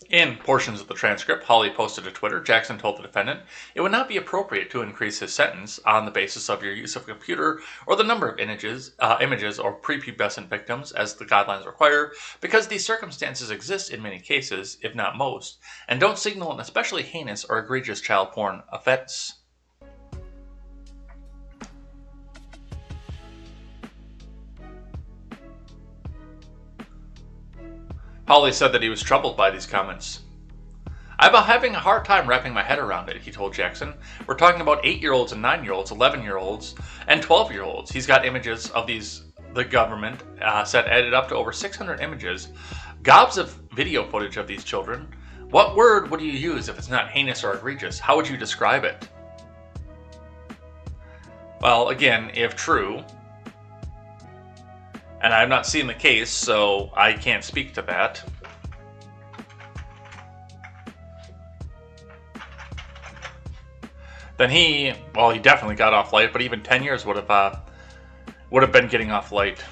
In portions of the transcript Hawley posted to Twitter, Jackson told the defendant it would not be appropriate to increase his sentence on the basis of your use of a computer or the number of images or prepubescent victims as the guidelines require, because these circumstances exist in many cases, if not most, and don't signal an especially heinous or egregious child porn offense. Hawley said that he was troubled by these comments. "I'm having a hard time wrapping my head around it," he told Jackson. "We're talking about 8-year-olds and 9-year-olds, 11-year-olds, and 12-year-olds. He's got images of these, the government said added up to over 600 images, gobs of video footage of these children. What word would you use if it's not heinous or egregious? How would you describe it?" Well, again, if true, and I've not seen the case, so I can't speak to that. Then he definitely got off light, but even 10 years would have been getting off light.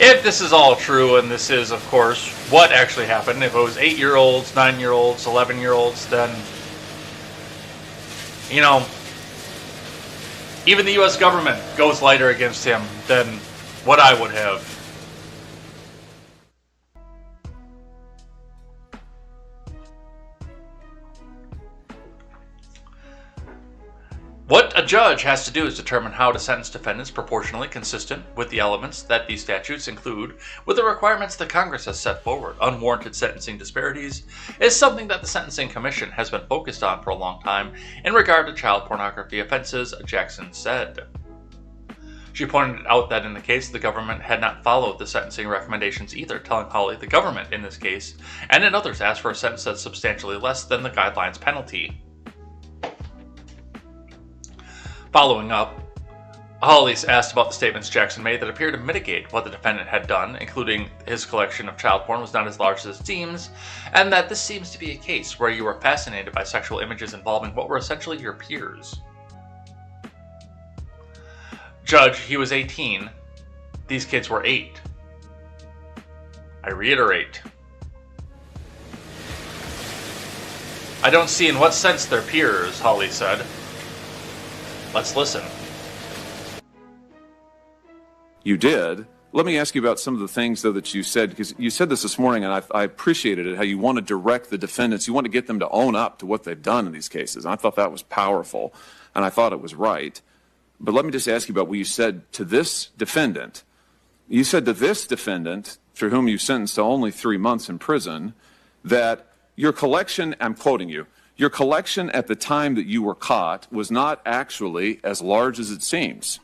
If this is all true, and this is, of course, what actually happened, if it was 8-year-olds, 9-year-olds, 11-year-olds, then, you know, even the U.S. government goes lighter against him than what I would have. What a judge has to do is determine how to sentence defendants proportionally consistent with the elements that these statutes include with the requirements that Congress has set forward. Unwarranted sentencing disparities is something that the Sentencing Commission has been focused on for a long time in regard to child pornography offenses, Jackson said. She pointed out that in the case, the government had not followed the sentencing recommendations either, telling Hawley the government in this case and in others asked for a sentence that's substantially less than the guidelines penalty. Following up, Hawley asked about the statements Jackson made that appear to mitigate what the defendant had done, including his collection of child porn was not as large as it seems, and that this seems to be a case where you were fascinated by sexual images involving what were essentially your peers. Judge, he was 18. These kids were 8. I reiterate. I don't see in what sense they're peers, Holly said. Let's listen. You did. Let me ask you about some of the things, though, that you said, because you said this morning, and I appreciated it, how you want to direct the defendants. You want to get them to own up to what they've done in these cases. And I thought that was powerful, and I thought it was right. But let me just ask you about what you said to this defendant. You said to this defendant, for whom you sentenced to only 3 months in prison, that your collection, I'm quoting you, your collection at the time that you were caught was not actually as large as it seems.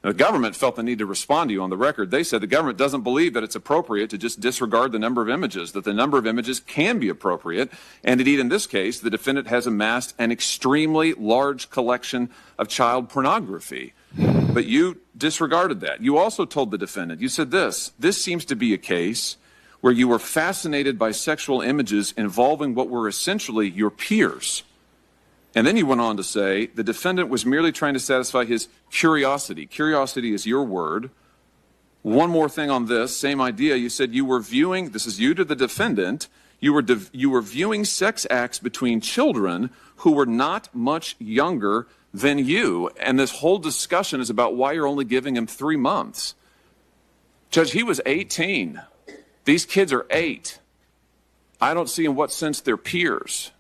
Now, the government felt the need to respond to you on the record. They said the government doesn't believe that it's appropriate to just disregard the number of images, that the number of images can be appropriate. And indeed, in this case, the defendant has amassed an extremely large collection of child pornography. But you disregarded that. You also told the defendant, you said this seems to be a case where you were fascinated by sexual images involving what were essentially your peers. And then you went on to say the defendant was merely trying to satisfy his curiosity. Curiosity is your word. One more thing on this, same idea. You said you were viewing, this is you to the defendant, you were viewing sex acts between children who were not much younger than you. And this whole discussion is about why you're only giving him 3 months. Judge, he was 18. These kids are 8. I don't see in what sense they're peers.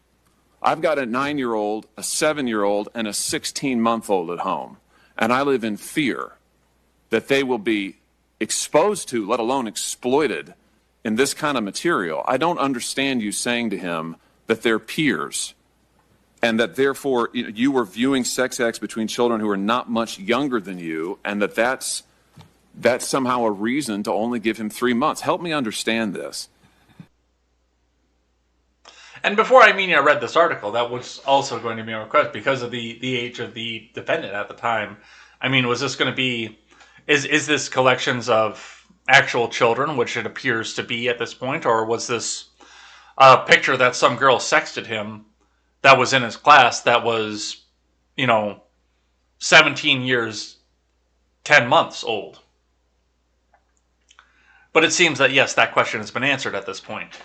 I've got a 9-year-old, a 7-year-old, and a 16-month-old at home. And I live in fear that they will be exposed to, let alone exploited, in this kind of material. I don't understand you saying to him that they're peers and that therefore you were viewing sex acts between children who are not much younger than you, and that's somehow a reason to only give him 3 months. Help me understand this. And before I read this article, that was also going to be a request because of the age of the defendant at the time. Was this going to be, is this collections of actual children, which it appears to be at this point, or was this a picture that some girl sexted him that was in his class that was, 17 years, 10 months old? But it seems that, yes, that question has been answered at this point.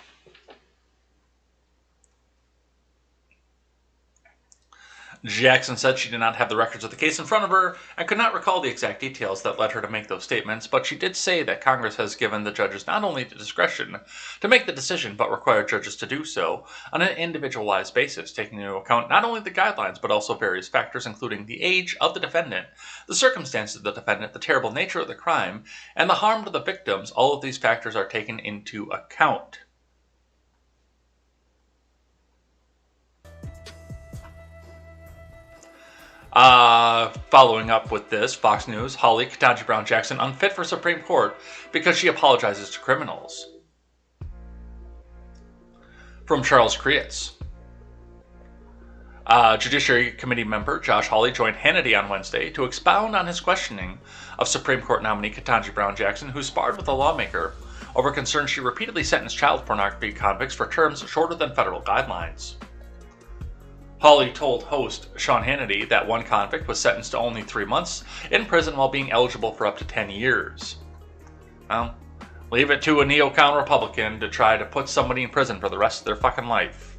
Jackson said she did not have the records of the case in front of her and could not recall the exact details that led her to make those statements, but she did say that Congress has given the judges not only the discretion to make the decision, but required judges to do so on an individualized basis, taking into account not only the guidelines, but also various factors, including the age of the defendant, the circumstances of the defendant, the terrible nature of the crime, and the harm to the victims. All of these factors are taken into account. Following up with this, Fox News, Holly Ketanji Brown Jackson unfit for Supreme Court because she apologizes to criminals. From Charles Creatz. Judiciary Committee member Josh Hawley joined Hannity on Wednesday to expound on his questioning of Supreme Court nominee Ketanji Brown Jackson, who sparred with a lawmaker over concerns she repeatedly sentenced child pornography convicts for terms shorter than federal guidelines. Hawley told host Sean Hannity that one convict was sentenced to only 3 months in prison while being eligible for up to 10 years. Well, leave it to a neocon Republican to try to put somebody in prison for the rest of their fucking life.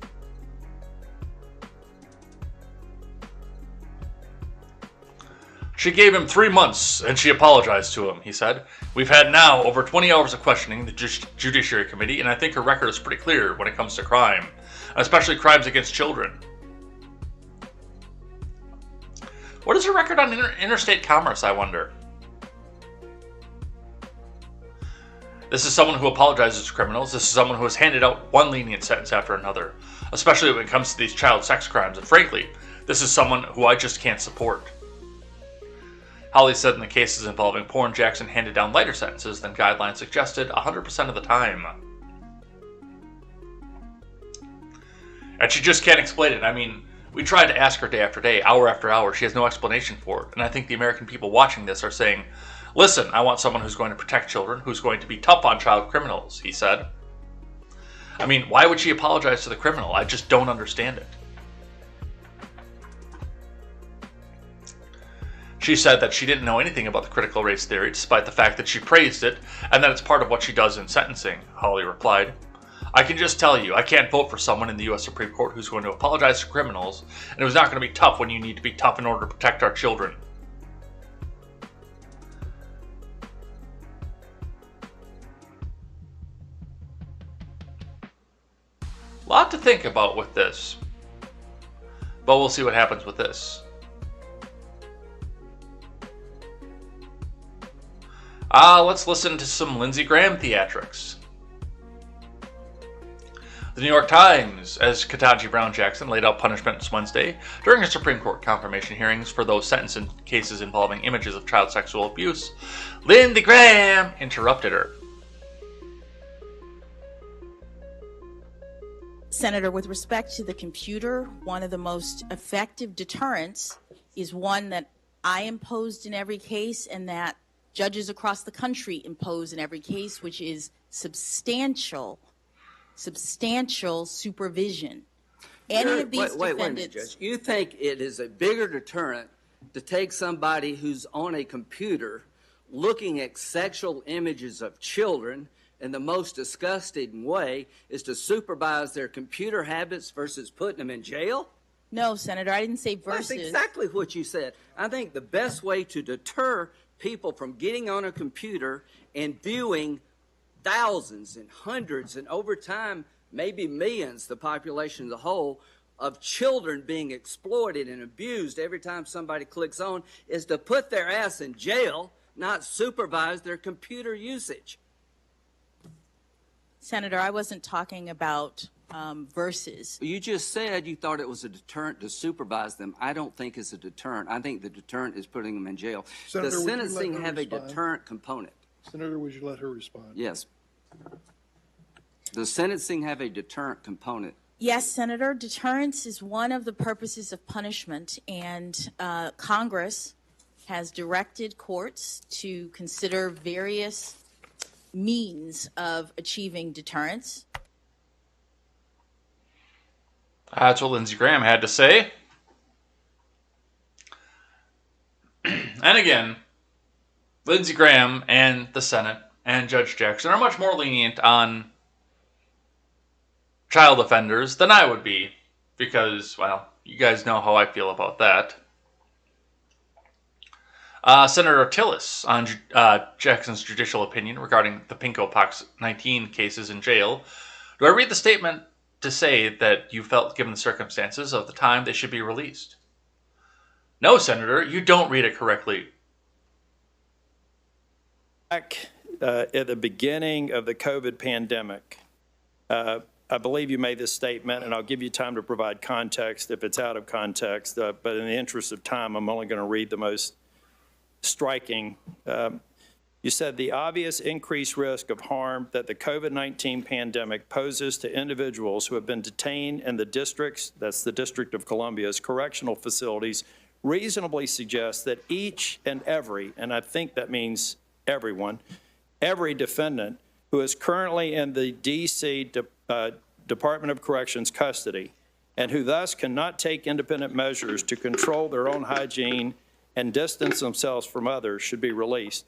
She gave him 3 months and she apologized to him, he said. We've had now over 20 hours of questioning the Judiciary Committee, and I think her record is pretty clear when it comes to crime, especially crimes against children. What is her record on interstate commerce, I wonder? This is someone who apologizes to criminals. This is someone who has handed out one lenient sentence after another, especially when it comes to these child sex crimes. And frankly, this is someone who I just can't support. Holly said in the cases involving porn, Jackson handed down lighter sentences than guidelines suggested 100% of the time. And she just can't explain it. We tried to ask her day after day, hour after hour. She has no explanation for it. And I think the American people watching this are saying, listen, I want someone who's going to protect children, who's going to be tough on child criminals, he said. Why would she apologize to the criminal? I just don't understand it. She said that she didn't know anything about the critical race theory, despite the fact that she praised it, and that it's part of what she does in sentencing. Hawley replied, "I can just tell you, I can't vote for someone in the U.S. Supreme Court who's going to apologize to criminals, and who's not going to be tough when you need to be tough in order to protect our children." A lot to think about with this, but we'll see what happens with this. Let's listen to some Lindsey Graham theatrics. The New York Times, as Ketanji Brown Jackson laid out punishments Wednesday during her Supreme Court confirmation hearings for those sentenced in cases involving images of child sexual abuse, Lindsey Graham interrupted her. Senator, with respect to the computer, one of the most effective deterrents is one that I imposed in every case and that judges across the country impose in every case, which is substantial supervision. Any of these wait a minute, defendants. Judge. You think it is a bigger deterrent to take somebody who's on a computer looking at sexual images of children in the most disgusting way is to supervise their computer habits versus putting them in jail? No, Senator, I didn't say versus. That's exactly what you said. I think the best way to deter people from getting on a computer and viewing thousands and hundreds and over time, maybe millions, the population as a whole, of children being exploited and abused every time somebody clicks on is to put their ass in jail, not supervise their computer usage. Senator, I wasn't talking about versus. You just said you thought it was a deterrent to supervise them. I don't think it's a deterrent. I think the deterrent is putting them in jail. Senator, Does would you let sentencing her have a respond? deterrent component? Senator, would you let her respond? Yes. Does sentencing have a deterrent component? Yes, Senator. Deterrence is one of the purposes of punishment, and Congress has directed courts to consider various means of achieving deterrence. That's what Lindsey Graham had to say. And again, Lindsey Graham and the Senate and Judge Jackson are much more lenient on child offenders than I would be, because, well, you guys know how I feel about that. Senator Tillis on Jackson's judicial opinion regarding the Pinko Pox 19 cases in jail. Do I read the statement to say that you felt, given the circumstances of the time, they should be released? No, Senator, you don't read it correctly. Back at the beginning of the COVID pandemic, I believe you made this statement, and I'll give you time to provide context if it's out of context, but in the interest of time, I'm only going to read the most striking. You said the obvious increased risk of harm that the COVID-19 pandemic poses to individuals who have been detained in the districts, that's the District of Columbia's correctional facilities, reasonably suggests that each and every, and I think that means everyone, every defendant who is currently in the D.C. Department of Corrections custody and who thus cannot take independent measures to control their own hygiene and distance themselves from others should be released.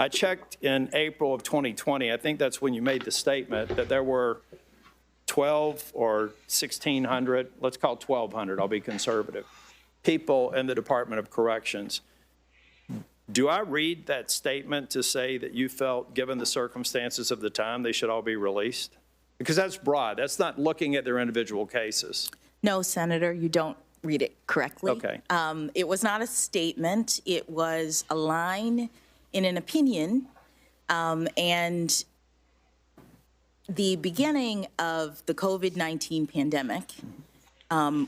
I checked in April of 2020, I think that's when you made the statement, that there were 12 or 1,600, let's call it 1,200, I'll be conservative, people in the Department of Corrections. Do I read that statement to say that you felt, given the circumstances of the time, they should all be released? Because that's broad. That's not looking at their individual cases. No, Senator, you don't read it correctly. Okay. It was not a statement. It was a line in an opinion, and the beginning of the COVID-19 pandemic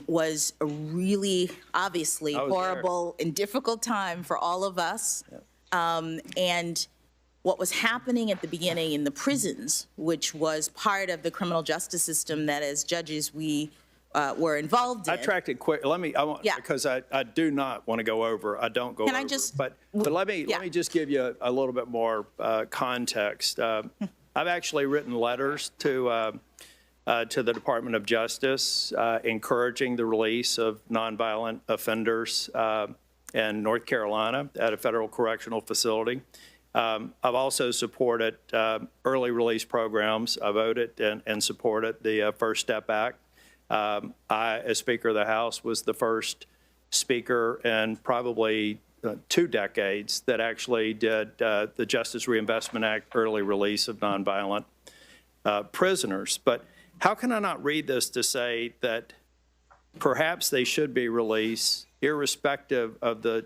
was a really, obviously, horrible and difficult time for all of us. Yep. And what was happening at the beginning in the prisons, which was part of the criminal justice system that as judges we were involved in. I tracked it quick. Because I do not want to go over. I don't go over. Can I just? But let me just give you a little bit more context. I've actually written letters to the Department of Justice encouraging the release of nonviolent offenders. in North Carolina at a federal correctional facility. I've also supported early release programs. I voted and supported the First Step Act. I, as Speaker of the House, was the first speaker in probably 2 decades that actually did the Justice Reinvestment Act early release of nonviolent prisoners. But how can I not read this to say that perhaps they should be released irrespective of the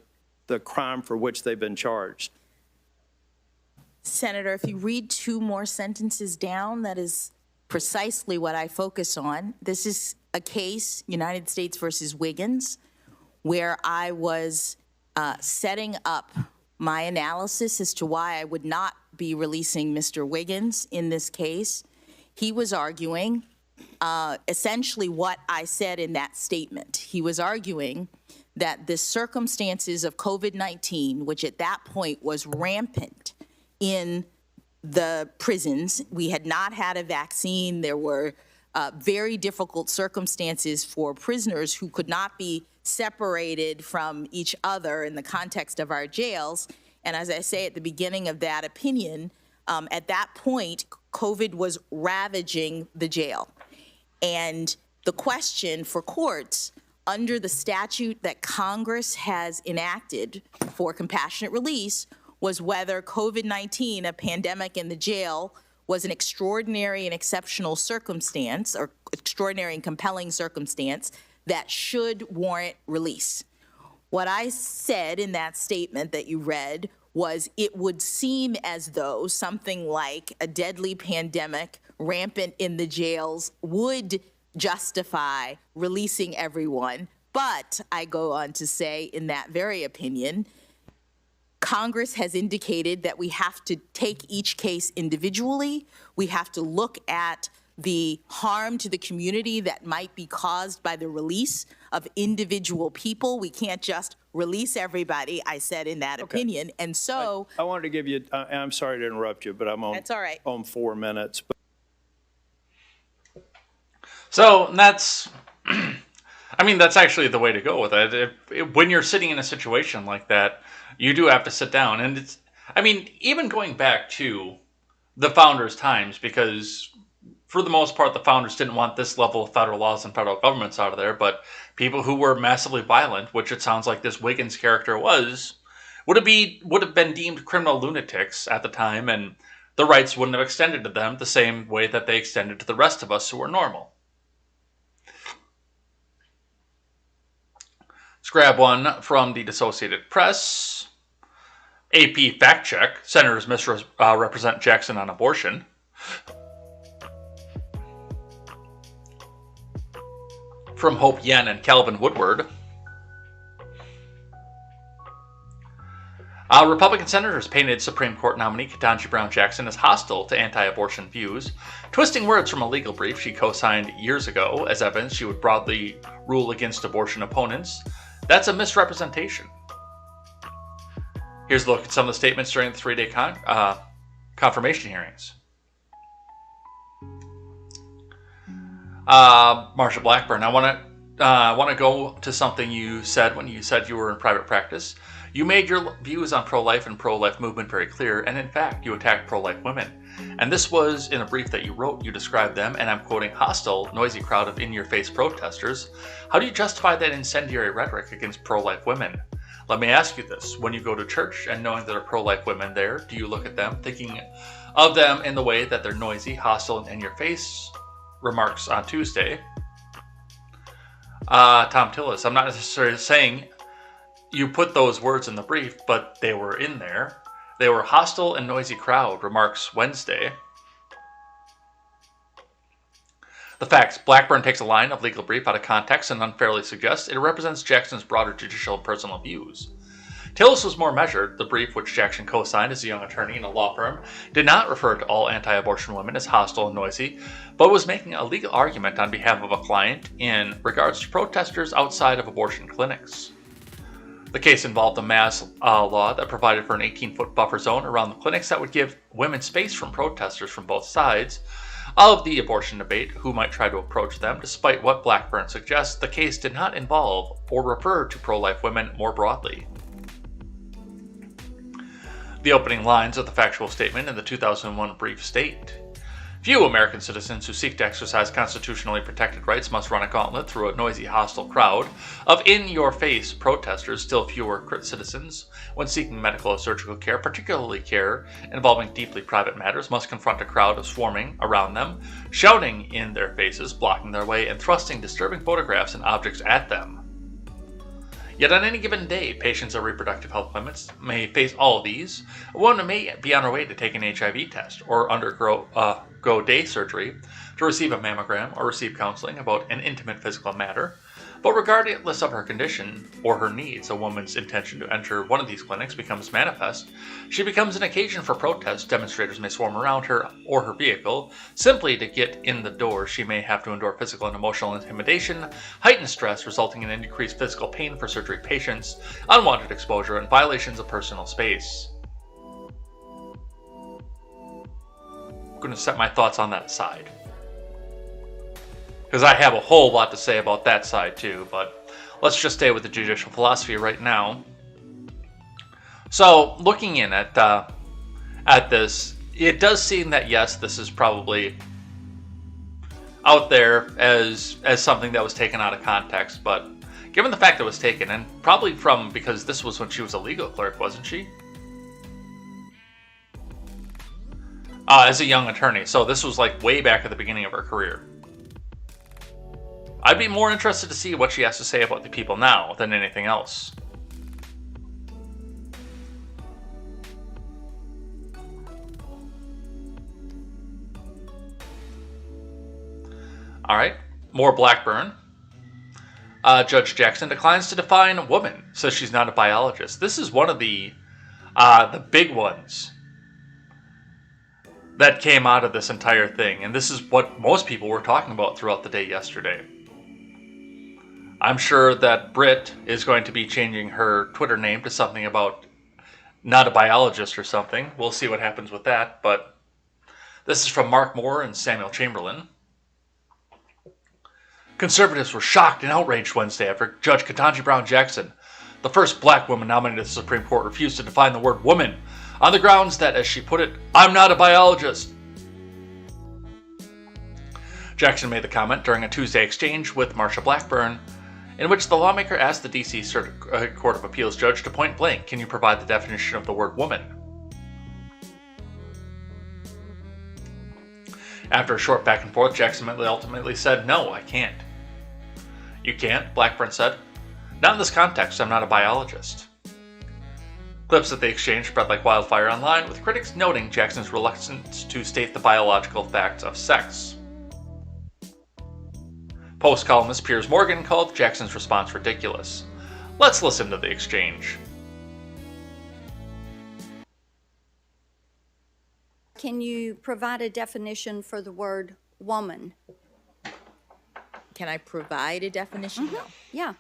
crime for which they've been charged? Senator, if you read 2 more sentences down, that is precisely what I focus on. This is a case, United States versus Wiggins, where I was setting up my analysis as to why I would not be releasing Mr. Wiggins in this case. He was arguing essentially what I said in that statement. He was arguing that the circumstances of COVID-19, which at that point was rampant in the prisons, we had not had a vaccine. There were very difficult circumstances for prisoners who could not be separated from each other in the context of our jails. And as I say at the beginning of that opinion, at that point, COVID was ravaging the jail. And the question for courts under the statute that Congress has enacted for compassionate release was whether COVID-19, a pandemic in the jail, was an extraordinary and exceptional circumstance or extraordinary and compelling circumstance that should warrant release. What I said in that statement that you read was it would seem as though something like a deadly pandemic rampant in the jails would justify releasing everyone. But I go on to say in that very opinion, Congress has indicated that we have to take each case individually. We have to look at the harm to the community that might be caused by the release of individual people. We can't just release everybody, I said in that opinion. And so I wanted to give you, I'm sorry to interrupt you, but I'm on, that's all right. On 4 minutes. So that's, I mean, that's actually the way to go with it. When you're sitting in a situation like that, you do have to sit down. And it's, I mean, even going back to the founders' times, because for the most part, the founders didn't want this level of federal laws and federal governments out of there, but people who were massively violent, which it sounds like this Wiggins character was, would have been deemed criminal lunatics at the time, and the rights wouldn't have extended to them the same way that they extended to the rest of us who were normal. Let's grab one from the Associated Press. AP fact check: senators misrepresent Jackson on abortion. From Hope Yen and Calvin Woodward. Republican senators painted Supreme Court nominee Ketanji Brown Jackson as hostile to anti-abortion views, twisting words from a legal brief she co-signed years ago as evidence she would broadly rule against abortion opponents. That's a misrepresentation. Here's a look at some of the statements during the 3-day confirmation hearings. Marsha Blackburn, I want to go to something you said when you said you were in private practice. You made your views on pro-life and pro-life movement very clear, and in fact, you attacked pro-life women. And this was in a brief that you wrote. You described them, and I'm quoting, hostile, noisy crowd of in-your-face protesters. How do you justify that incendiary rhetoric against pro-life women? Let me ask you this. When you go to church and knowing there are pro-life women there, do you look at them thinking of them in the way that they're noisy, hostile, and in-your-face? Remarks on Tuesday. Tom Tillis, I'm not necessarily saying you put those words in the brief, but they were in there. They were hostile and noisy crowd. Remarks Wednesday. The facts: Blackburn takes a line of legal brief out of context and unfairly suggests it represents Jackson's broader judicial and personal views. Tillis was more measured. The brief, which Jackson co-signed as a young attorney in a law firm, did not refer to all anti-abortion women as hostile and noisy, but was making a legal argument on behalf of a client in regards to protesters outside of abortion clinics. The case involved a mass law that provided for an 18-foot buffer zone around the clinics that would give women space from protesters from both sides of the abortion debate who might try to approach them. Despite what Blackburn suggests, the case did not involve or refer to pro-life women more broadly. The opening lines of the factual statement in the 2001 brief state: few American citizens who seek to exercise constitutionally protected rights must run a gauntlet through a noisy, hostile crowd of in-your-face protesters. Still fewer citizens, when seeking medical or surgical care, particularly care involving deeply private matters, must confront a crowd of swarming around them, shouting in their faces, blocking their way, and thrusting disturbing photographs and objects at them. Yet on any given day, patients or reproductive health claimants may face all of these. A woman may be on her way to take an HIV test or undergo day surgery, to receive a mammogram or receive counseling about an intimate physical matter. But regardless of her condition or her needs, a woman's intention to enter one of these clinics becomes manifest. She becomes an occasion for protest. Demonstrators may swarm around her or her vehicle. Simply to get in the door, she may have to endure physical and emotional intimidation, heightened stress resulting in increased physical pain for surgery patients, unwanted exposure, and violations of personal space. I'm going to set my thoughts on that side, because I have a whole lot to say about that side too, but let's just stay with the judicial philosophy right now. So, looking in at this, it does seem that yes, this is probably out there as something that was taken out of context, but given the fact that it was taken, and probably because this was when she was a legal clerk, wasn't she? As a young attorney, so this was like way back at the beginning of her career. I'd be more interested to see what she has to say about the people now than anything else. All right, more Blackburn. Judge Jackson declines to define woman, says she's not a biologist. This is one of the big ones that came out of this entire thing, and this is what most people were talking about throughout the day yesterday. I'm sure that Britt is going to be changing her Twitter name to something about not a biologist or something. We'll see what happens with that, but this is from Mark Moore and Samuel Chamberlain. Conservatives were shocked and outraged Wednesday after Judge Ketanji Brown Jackson, the first black woman nominated to the Supreme Court, refused to define the word woman on the grounds that, as she put it, "I'm not a biologist." Jackson made the comment during a Tuesday exchange with Marsha Blackburn, in which the lawmaker asked the D.C. Circuit Court of Appeals judge to point blank, "Can you provide the definition of the word woman?" After a short back and forth, Jackson ultimately said, "No, I can't." "You can't?" Blackburn said. "Not in this context. I'm not a biologist." Clips of the exchange spread like wildfire online, with critics noting Jackson's reluctance to state the biological facts of sex. Post columnist Piers Morgan called Jackson's response ridiculous. Let's listen to the exchange. Can you provide a definition for the word woman? Can I provide a definition? No, Yeah.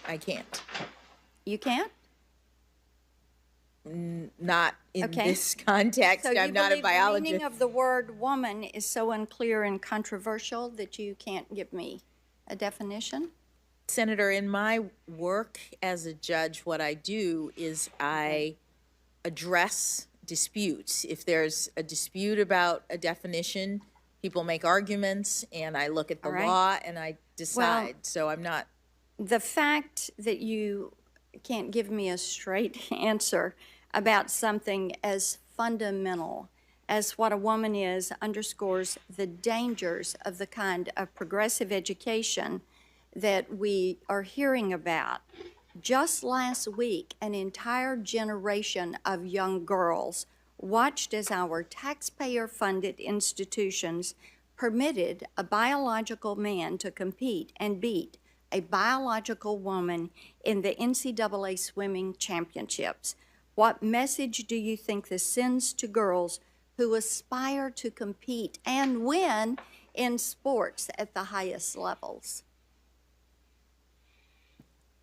I can't. You can't? Not in Okay. this context. So I'm you not a believe the biologist. meaning of the word woman is so unclear and controversial that you can't give me a definition? Senator, in my work as a judge, what I do is I address disputes. If there's a dispute about a definition, people make arguments, and I look at the All right. law and I decide. So I'm not. The fact that you can't give me a straight answer about something as fundamental as what a woman is underscores the dangers of the kind of progressive education that we are hearing about. Just last week, an entire generation of young girls watched as our taxpayer-funded institutions permitted a biological man to compete and beat a biological woman in the NCAA swimming championships. What message do you think this sends to girls who aspire to compete and win in sports at the highest levels?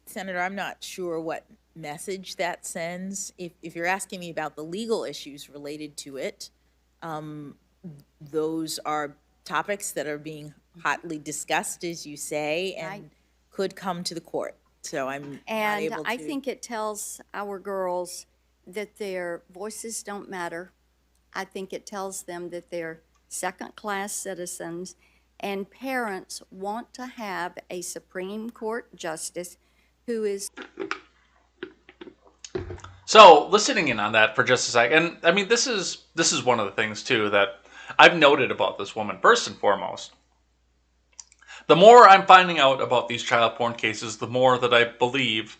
Senator, I'm not sure what message that sends. If you're asking me about the legal issues related to it, those are topics that are being hotly discussed, as you say, and could come to the court. So I'm not able to. I think it tells our girls that their voices don't matter. I think it tells them that they're second-class citizens, and parents want to have a Supreme Court justice who is... So, listening in on that for just a second, I mean, this is one of the things, too, that I've noted about this woman. First and foremost, the more I'm finding out about these child porn cases, the more that I believe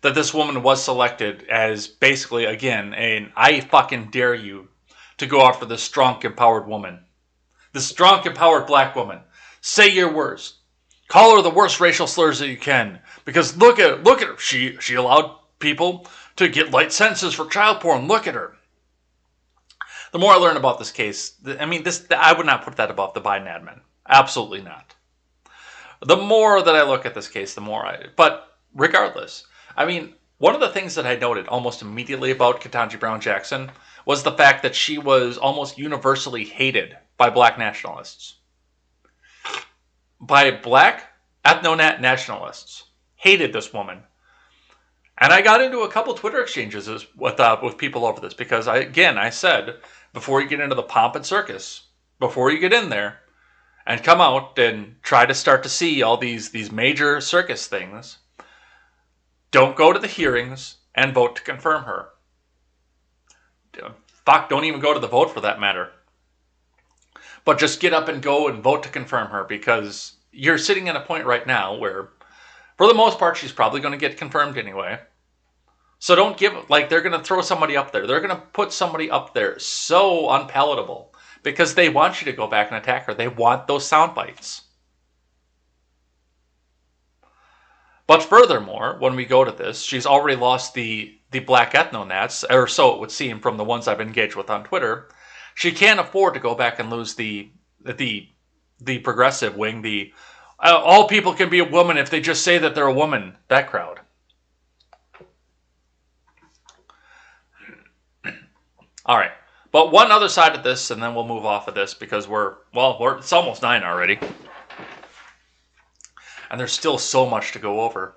that this woman was selected as basically, again, an I fucking dare you to go after this strong, empowered woman. This strong, empowered black woman. Say your worst. Call her the worst racial slurs that you can. Because look at her. She allowed people to get light sentences for child porn. Look at her. The more I learn about this case, I mean, I would not put that above the Biden admin. Absolutely not. The more that I look at this case, the more but regardless, I mean, one of the things that I noted almost immediately about Ketanji Brown Jackson was the fact that she was almost universally hated by black nationalists. By black ethno-nat nationalists. Hated this woman. And I got into a couple Twitter exchanges with people over this because, I said, before you get into the pomp and circus, before you get in there and come out and try to start to see all these major circus things, don't go to the hearings and vote to confirm her. Fuck, don't even go to the vote for that matter. But just get up and go and vote to confirm her, because you're sitting at a point right now where, for the most part, she's probably going to get confirmed anyway. So don't they're going to throw somebody up there. They're going to put somebody up there so unpalatable because they want you to go back and attack her. They want those sound bites. But furthermore, when we go to this, she's already lost the black ethno-nats, or so it would seem from the ones I've engaged with on Twitter. She can't afford to go back and lose the progressive wing, all people can be a woman if they just say that they're a woman, that crowd. All right. But one other side of this, and then we'll move off of this because it's almost 9 already. And there's still so much to go over.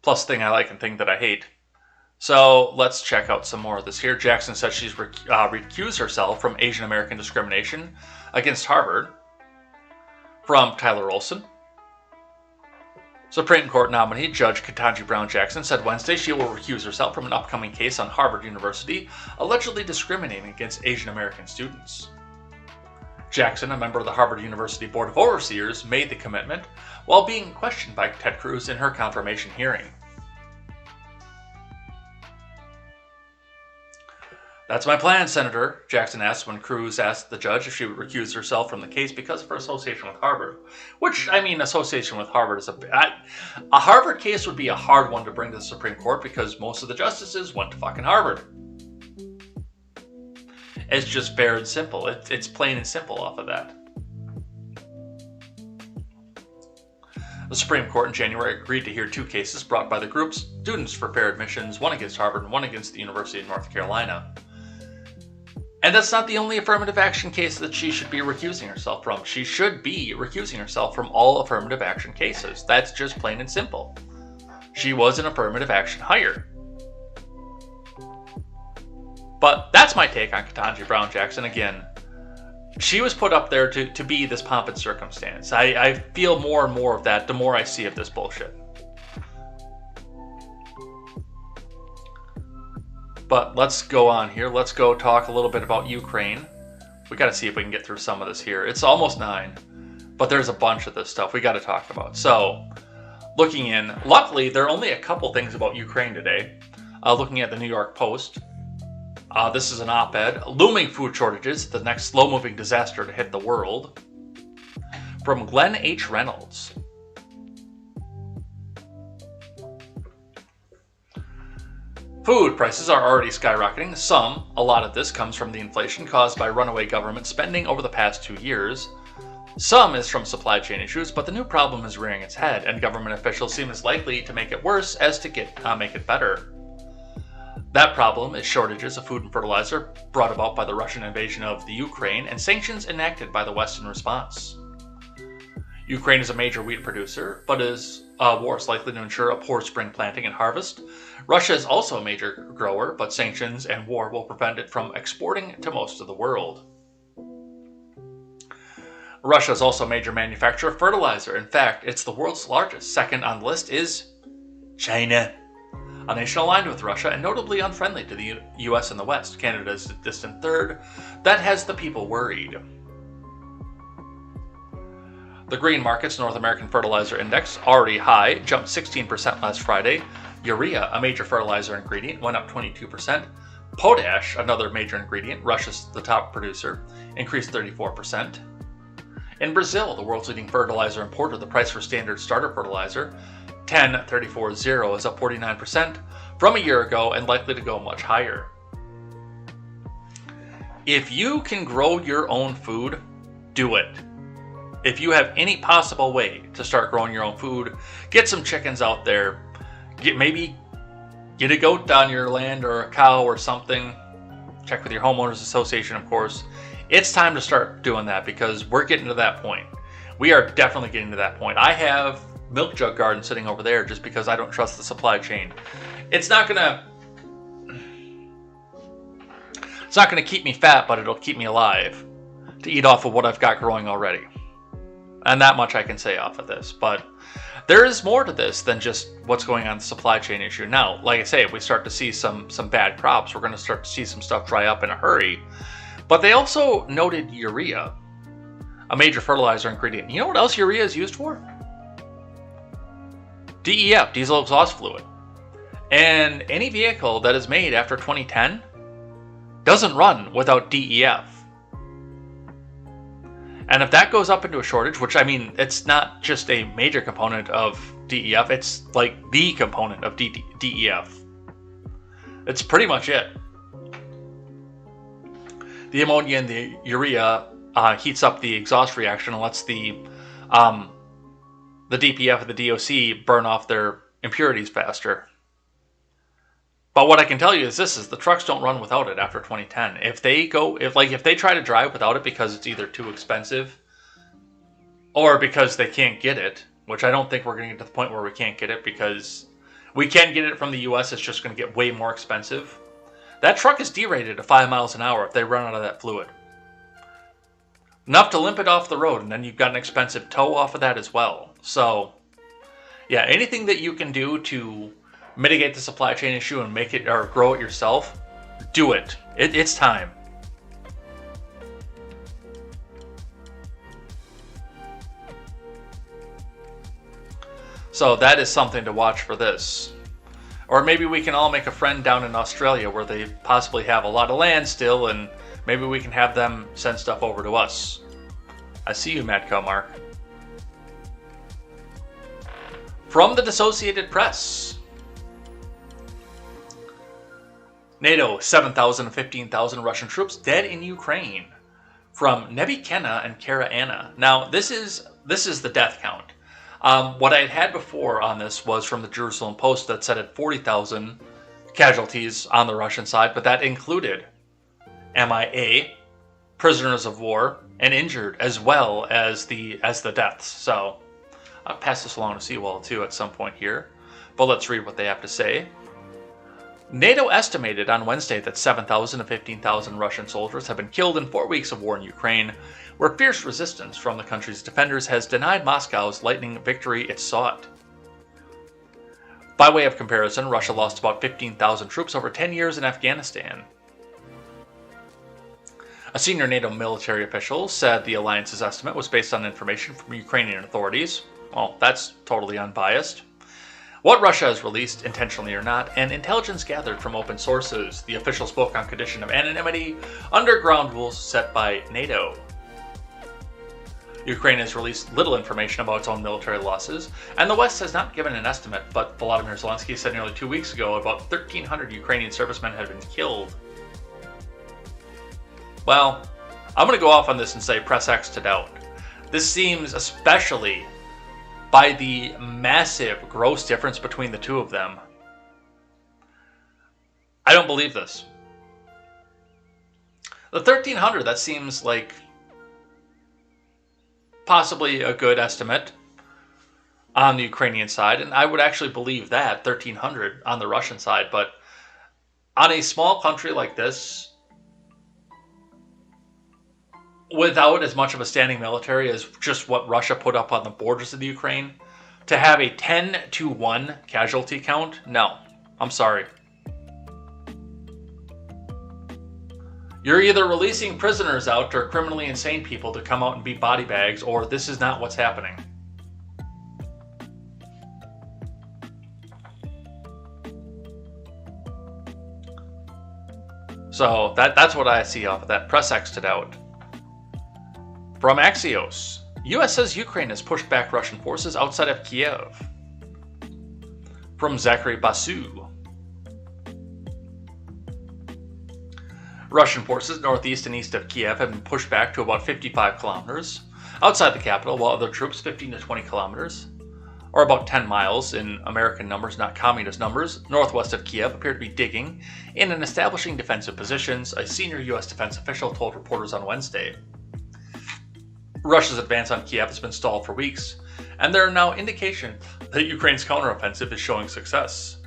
Plus thing I like and thing that I hate. So let's check out some more of this here. Jackson says she's recused herself from Asian American discrimination against Harvard from Tyler Olson. Supreme Court nominee Judge Ketanji Brown Jackson said Wednesday she will recuse herself from an upcoming case on Harvard University allegedly discriminating against Asian American students. Jackson, a member of the Harvard University Board of Overseers, made the commitment while being questioned by Ted Cruz in her confirmation hearing. That's my plan, Senator, Jackson asked when Cruz asked the judge if she would recuse herself from the case because of her association with Harvard. Which, I mean, association with Harvard is a Harvard case would be a hard one to bring to the Supreme Court because most of the justices went to fucking Harvard. It's just fair and simple. It's plain and simple off of that. The Supreme Court in January agreed to hear 2 cases brought by the group's Students for Fair Admissions, one against Harvard and one against the University of North Carolina. And that's not the only affirmative action case that she should be recusing herself from. She should be recusing herself from all affirmative action cases. That's just plain and simple. She was an affirmative action hire. But that's my take on Ketanji Brown Jackson. Again, she was put up there to be this pomp and circumstance. I feel more and more of that the more I see of this bullshit. But let's go on here. Let's go talk a little bit about Ukraine. We got to see if we can get through some of this here. It's almost 9, but there's a bunch of this stuff we got to talk about. So, looking in, luckily, there are only a couple things about Ukraine today. Looking at the New York Post, this is an op-ed. Looming food shortages, the next slow-moving disaster to hit the world. From Glenn H. Reynolds. Food prices are already skyrocketing. A lot of this comes from the inflation caused by runaway government spending over the past 2 years. Some is from supply chain issues, but the new problem is rearing its head, and government officials seem as likely to make it worse as to make it better. That problem is shortages of food and fertilizer brought about by the Russian invasion of the Ukraine and sanctions enacted by the West in response. Ukraine is a major wheat producer, but is war is likely to ensure a poor spring planting and harvest. Russia is also a major grower, but sanctions and war will prevent it from exporting to most of the world. Russia is also a major manufacturer of fertilizer. In fact, it's the world's largest. Second on the list is China, a nation aligned with Russia and notably unfriendly to the U.S. and the West. Canada is a distant third. That has the people worried. The green market's North American Fertilizer Index, already high, jumped 16% last Friday. Urea, a major fertilizer ingredient, went up 22%. Potash, another major ingredient, Russia's the top producer, increased 34%. In Brazil, the world's leading fertilizer importer, the price for standard starter fertilizer, 10.340, is up 49% from a year ago and likely to go much higher. If you can grow your own food, do it. If you have any possible way to start growing your own food, get some chickens out there. Maybe get a goat on your land or a cow or something. Check with your homeowners association, of course. It's time to start doing that because we're getting to that point. We are definitely getting to that point. I have milk jug garden sitting over there just because I don't trust the supply chain. It's not gonna keep me fat, but it'll keep me alive to eat off of what I've got growing already. And that much I can say off of this. But there is more to this than just what's going on in the supply chain issue. Now, like I say, if we start to see some bad crops, we're going to start to see some stuff dry up in a hurry. But they also noted urea, a major fertilizer ingredient. You know what else urea is used for? DEF, diesel exhaust fluid. And any vehicle that is made after 2010 doesn't run without DEF. And if that goes up into a shortage, which I mean, it's not just a major component of DEF, it's like the component of DEF. It's pretty much it. The ammonia and the urea heats up the exhaust reaction and lets the DPF and the DOC burn off their impurities faster. But what I can tell you is this: is the trucks don't run without it after 2010. If they try to drive without it because it's either too expensive or because they can't get it, which I don't think we're going to get to the point where we can't get it, because we can get it from the US, it's just going to get way more expensive. That truck is derated to 5 miles an hour if they run out of that fluid. Enough to limp it off the road, and then you've got an expensive tow off of that as well. So, yeah, anything that you can do to mitigate the supply chain issue and make it or grow it yourself, do it. It's time. So that is something to watch for this. Or maybe we can all make a friend down in Australia where they possibly have a lot of land still, and maybe we can have them send stuff over to us. I see you, Matt Comark. From the Associated Press. NATO, 7,000 to 15,000 Russian troops dead in Ukraine. From Nebi Kenna and Kara Anna. Now, this is the death count. What I had before on this was from the Jerusalem Post that said at 40,000 casualties on the Russian side, but that included MIA, prisoners of war, and injured, as well as the deaths. So I'll pass this along to Seawall too at some point here, but let's read what they have to say. NATO estimated on Wednesday that 7,000 to 15,000 Russian soldiers have been killed in 4 weeks of war in Ukraine, where fierce resistance from the country's defenders has denied Moscow's lightning victory it sought. By way of comparison, Russia lost about 15,000 troops over 10 years in Afghanistan. A senior NATO military official said the alliance's estimate was based on information from Ukrainian authorities. Well, that's totally unbiased. What Russia has released, intentionally or not, and intelligence gathered from open sources. The official spoke on condition of anonymity under ground rules set by NATO. Ukraine has released little information about its own military losses, and the West has not given an estimate, but Volodymyr Zelensky said nearly 2 weeks ago about 1,300 Ukrainian servicemen had been killed. Well, I'm going to go off on this and say press X to doubt. This seems, especially by the massive gross difference between the two of them, I don't believe this. The 1,300, that seems like possibly a good estimate. on the Ukrainian side, and I would actually believe that, 1,300 on the Russian side. But on a small country like this, without as much of a standing military as just what Russia put up on the borders of the Ukraine, to have a 10-1 casualty count, no, I'm sorry. You're either releasing prisoners out or criminally insane people to come out and be body bags, or this is not what's happening. So that's what I see off of that. Press X'd it out. From Axios, U.S. says Ukraine has pushed back Russian forces outside of Kiev. From Zachary Basu, Russian forces northeast and east of Kiev have been pushed back to about 55 kilometers outside the capital, while other troops 15 to 20 kilometers, or about 10 miles in American numbers, not communist numbers, northwest of Kiev appear to be digging in and establishing defensive positions, a senior U.S. defense official told reporters on Wednesday. Russia's advance on Kiev has been stalled for weeks, and there are now indications that Ukraine's counteroffensive is showing success.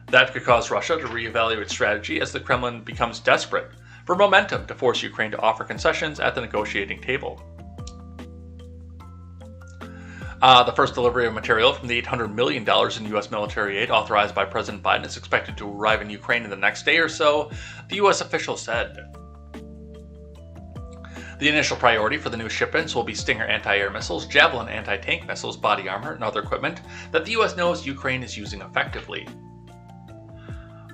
That could cause Russia to reevaluate strategy as the Kremlin becomes desperate for momentum to force Ukraine to offer concessions at the negotiating table. The first delivery of material from the $800 million in U.S. military aid authorized by President Biden is expected to arrive in Ukraine in the next day or so, the U.S. official said. The initial priority for the new shipments will be Stinger anti-air missiles, Javelin anti-tank missiles, body armor, and other equipment that the U.S. knows Ukraine is using effectively.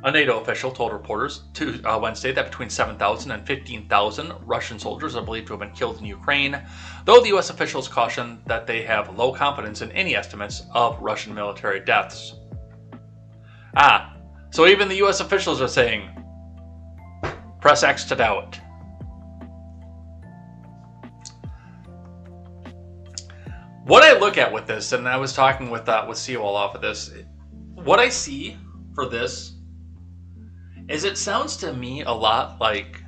A NATO official told reporters Wednesday that between 7,000 and 15,000 Russian soldiers are believed to have been killed in Ukraine, though the U.S. officials cautioned that they have low confidence in any estimates of Russian military deaths. So even the U.S. officials are saying, press X'd it out. What I look at with this, and I was talking with Seawall off of this, what I see for this is it sounds to me a lot like,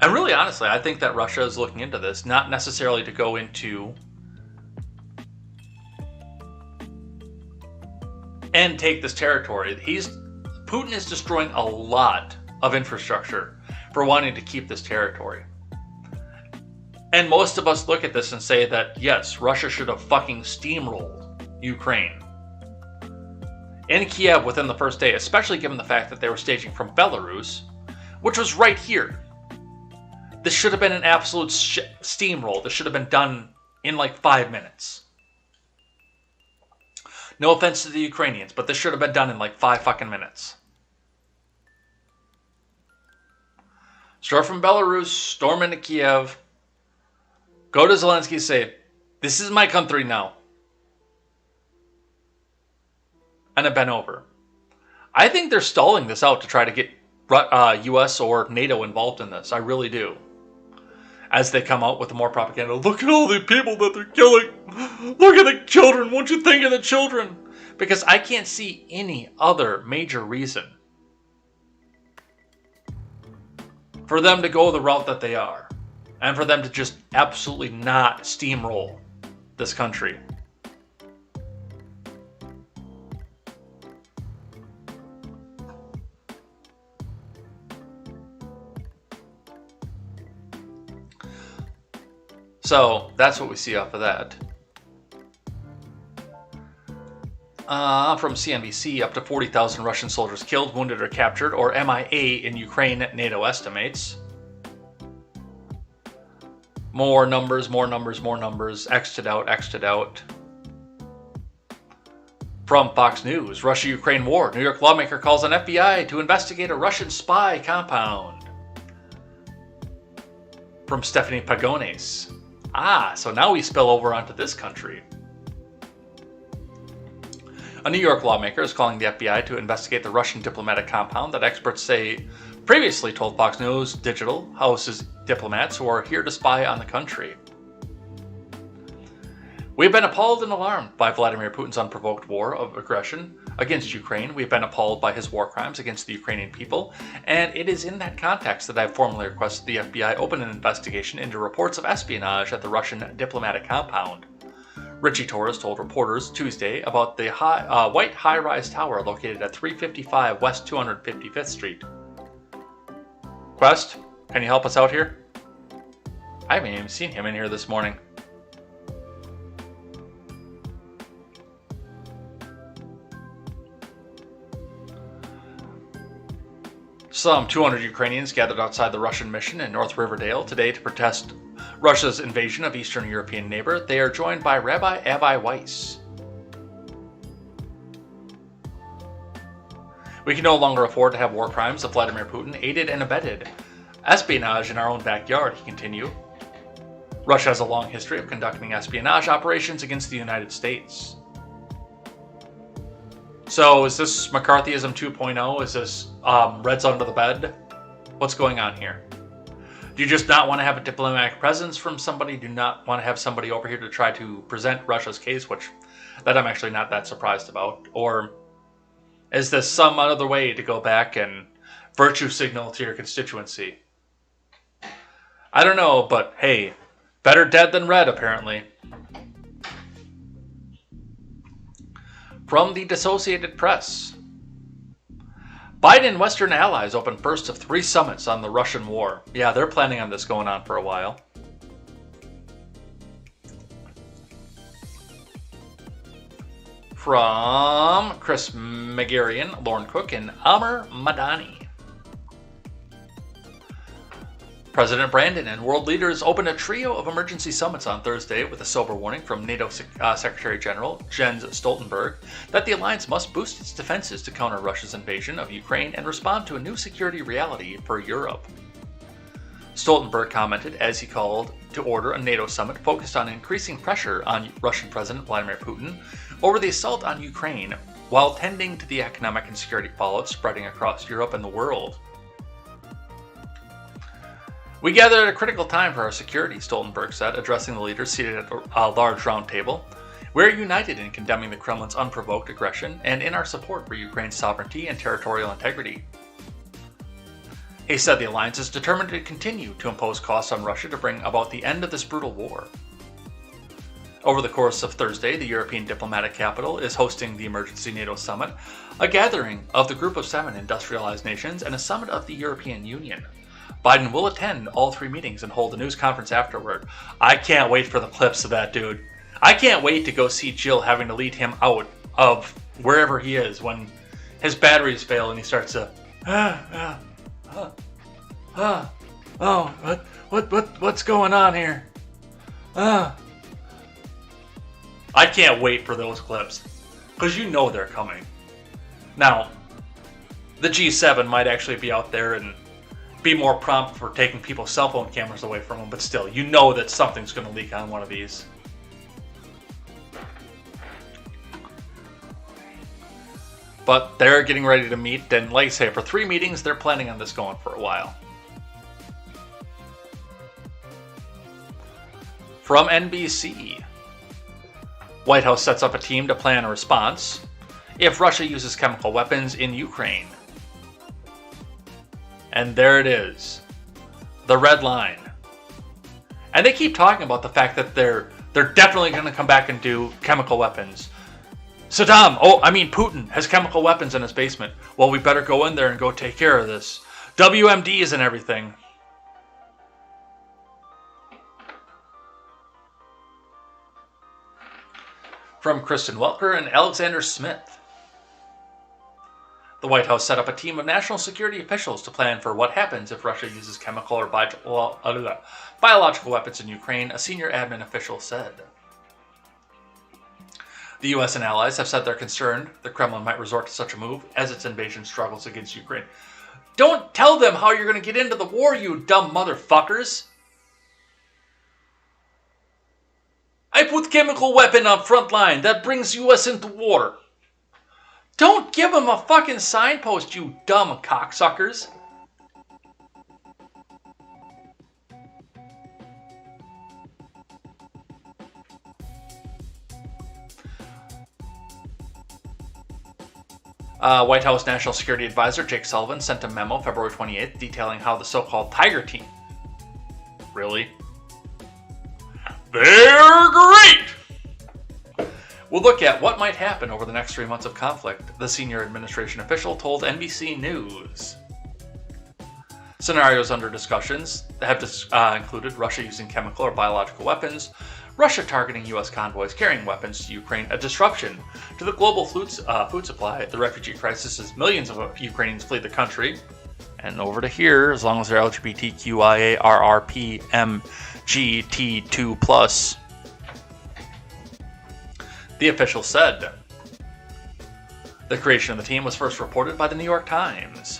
and really honestly, I think that Russia is looking into this, not necessarily to go into and take this territory. Putin is destroying a lot of infrastructure for wanting to keep this territory. And most of us look at this and say that, yes, Russia should have fucking steamrolled Ukraine in Kiev within the first day, especially given the fact that they were staging from Belarus, which was right here. This should have been an absolute steamroll. This should have been done in like 5 minutes. No offense to the Ukrainians, but this should have been done in like 5 fucking minutes. Start from Belarus, storm into Kiev, go to Zelensky and say, this is my country now. And have been over. I think they're stalling this out to try to get U.S. or NATO involved in this. I really do. As they come out with more propaganda. Look at all the people that they're killing. Look at the children. Won't you think of the children? Because I can't see any other major reason for them to go the route that they are. And for them to just absolutely not steamroll this country. So that's what we see off of that. From CNBC, up to 40,000 Russian soldiers killed, wounded, or captured, or MIA in Ukraine, NATO estimates. More numbers, X'd it out. From Fox News, Russia-Ukraine war. New York lawmaker calls on FBI to investigate a Russian spy compound. From Stephanie Pagones. So now we spill over onto this country. A New York lawmaker is calling the FBI to investigate the Russian diplomatic compound that experts say previously told Fox News Digital houses diplomats who are here to spy on the country. We have been appalled and alarmed by Vladimir Putin's unprovoked war of aggression against Ukraine. We have been appalled by his war crimes against the Ukrainian people, and it is in that context that I have formally requested the FBI open an investigation into reports of espionage at the Russian diplomatic compound. Richie Torres told reporters Tuesday about the white high-rise tower located at 355 West 255th Street. Quest, can you help us out here? I haven't even seen him in here this morning. Some 200 Ukrainians gathered outside the Russian mission in North Riverdale today to protest Russia's invasion of Eastern European neighbor. They are joined by Rabbi Avi Weiss. We can no longer afford to have war crimes of Vladimir Putin aided and abetted. Espionage in our own backyard, he continued. Russia has a long history of conducting espionage operations against the United States. So is this McCarthyism 2.0? Is this Reds under the bed? What's going on here? Do you just not want to have a diplomatic presence from somebody? Do you not want to have somebody over here to try to present Russia's case, that I'm actually not that surprised about? Or is this some other way to go back and virtue signal to your constituency? I don't know, but hey, better dead than red, apparently. From the Associated Press. Biden and Western allies open first of 3 summits on the Russian war. Yeah, they're planning on this going on for a while. From Chris Megarian, Lauren Cook, and Amr Madani. President Brandon and world leaders opened a trio of emergency summits on Thursday with a sober warning from NATO Secretary General Jens Stoltenberg that the alliance must boost its defenses to counter Russia's invasion of Ukraine and respond to a new security reality for Europe. Stoltenberg commented as he called to order a NATO summit focused on increasing pressure on Russian President Vladimir Putin over the assault on Ukraine while tending to the economic and security fallout spreading across Europe and the world. We gather at a critical time for our security, Stoltenberg said, addressing the leaders seated at a large round table. We are united in condemning the Kremlin's unprovoked aggression and in our support for Ukraine's sovereignty and territorial integrity. He said the alliance is determined to continue to impose costs on Russia to bring about the end of this brutal war. Over the course of Thursday, the European diplomatic capital is hosting the Emergency NATO Summit, a gathering of the Group of 7 industrialized nations and a summit of the European Union. Biden will attend all 3 meetings and hold a news conference afterward. I can't wait for the clips of that dude. I can't wait to go see Jill having to lead him out of wherever he is when his batteries fail and he starts to what's going on here? I can't wait for those clips because you know they're coming. Now, the G7 might actually be out there and be more prompt for taking people's cell phone cameras away from them, but still, you know that something's going to leak on one of these. But they're getting ready to meet, and like I say, for 3 meetings, they're planning on this going for a while. From NBC, White House sets up a team to plan a response if Russia uses chemical weapons in Ukraine. And there it is, the red line. And they keep talking about the fact that they're definitely going to come back and do chemical weapons. Putin has chemical weapons in his basement. Well, we better go in there and go take care of this. WMDs and everything. From Kristen Welker and Alexander Smith. The White House set up a team of national security officials to plan for what happens if Russia uses chemical or biological weapons in Ukraine, a senior admin official said. The U.S. and allies have said they're concerned the Kremlin might resort to such a move as its invasion struggles against Ukraine. Don't tell them how you're going to get into the war, you dumb motherfuckers! I put chemical weapon on front line. That brings U.S. into war. Don't give them a fucking signpost, you dumb cocksuckers. White House National Security Advisor Jake Sullivan sent a memo February 28th detailing how the so-called Tiger Team. Really? They're great! We'll look at what might happen over the next 3 months of conflict, the senior administration official told NBC News. Scenarios under discussions have included Russia using chemical or biological weapons, Russia targeting U.S. convoys carrying weapons to Ukraine, a disruption to the global food supply, the refugee crisis as millions of Ukrainians flee the country, and over to here, as long as they're LGBTQIARRPMGT2+. The official said. The creation of the team was first reported by the New York Times.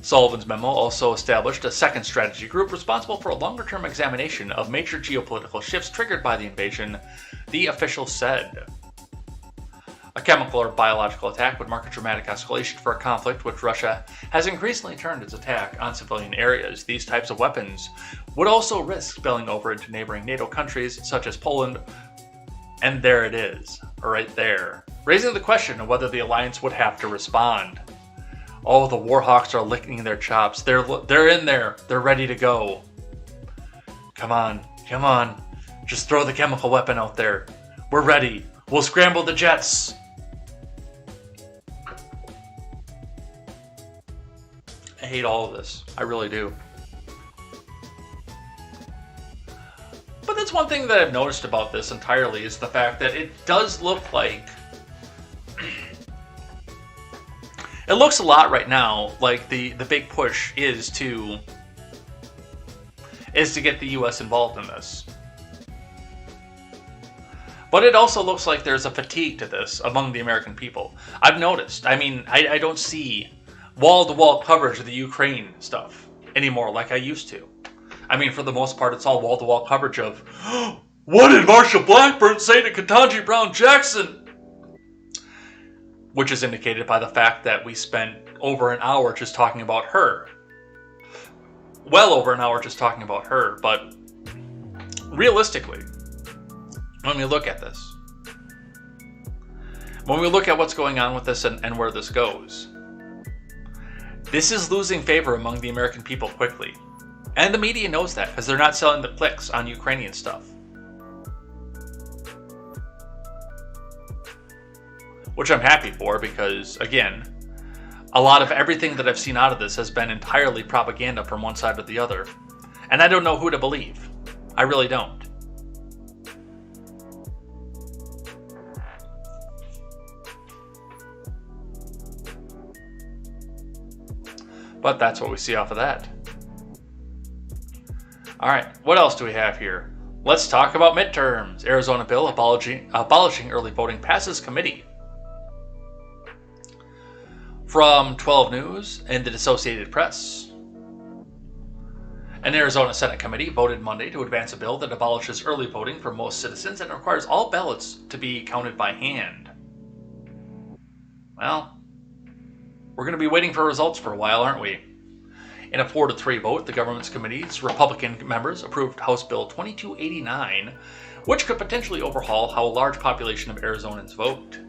Sullivan's memo also established a second strategy group responsible for a longer-term examination of major geopolitical shifts triggered by the invasion, the official said. A chemical or biological attack would mark a dramatic escalation for a conflict which Russia has increasingly turned its attack on civilian areas. These types of weapons would also risk spilling over into neighboring NATO countries such as Poland, and there it is, right there, raising the question of whether the alliance would have to respond. Oh, the Warhawks are licking their chops. They're in there. They're ready to go. Come on. Come on. Just throw the chemical weapon out there. We're ready. We'll scramble the jets. I hate all of this. I really do. But that's one thing that I've noticed about this entirely is the fact that it does look like it looks a lot right now like the big push is to get the U.S. involved in this. But it also looks like there's a fatigue to this among the American people. I've noticed. I mean, I don't see wall-to-wall coverage of the Ukraine stuff anymore like I used to. I mean, for the most part, it's all wall-to-wall coverage of, what did Marshall Blackburn say to Ketanji Brown Jackson? Which is indicated by the fact that we spent over an hour just talking about her. Well over an hour just talking about her, but realistically, when we look at this, when we look at what's going on with this and where this goes, this is losing favor among the American people quickly. And the media knows that because they're not selling the clicks on Ukrainian stuff. Which I'm happy for because, again, a lot of everything that I've seen out of this has been entirely propaganda from one side or the other. And I don't know who to believe. I really don't. But that's what we see off of that. Alright, what else do we have here? Let's talk about midterms. Arizona bill abolishing early voting passes committee. From 12 News and the Associated Press. An Arizona Senate committee voted Monday to advance a bill that abolishes early voting for most citizens and requires all ballots to be counted by hand. Well, we're going to be waiting for results for a while, aren't we? In a 4-3 vote, the government's committee's Republican members approved House Bill 2289, which could potentially overhaul how a large population of Arizonans vote.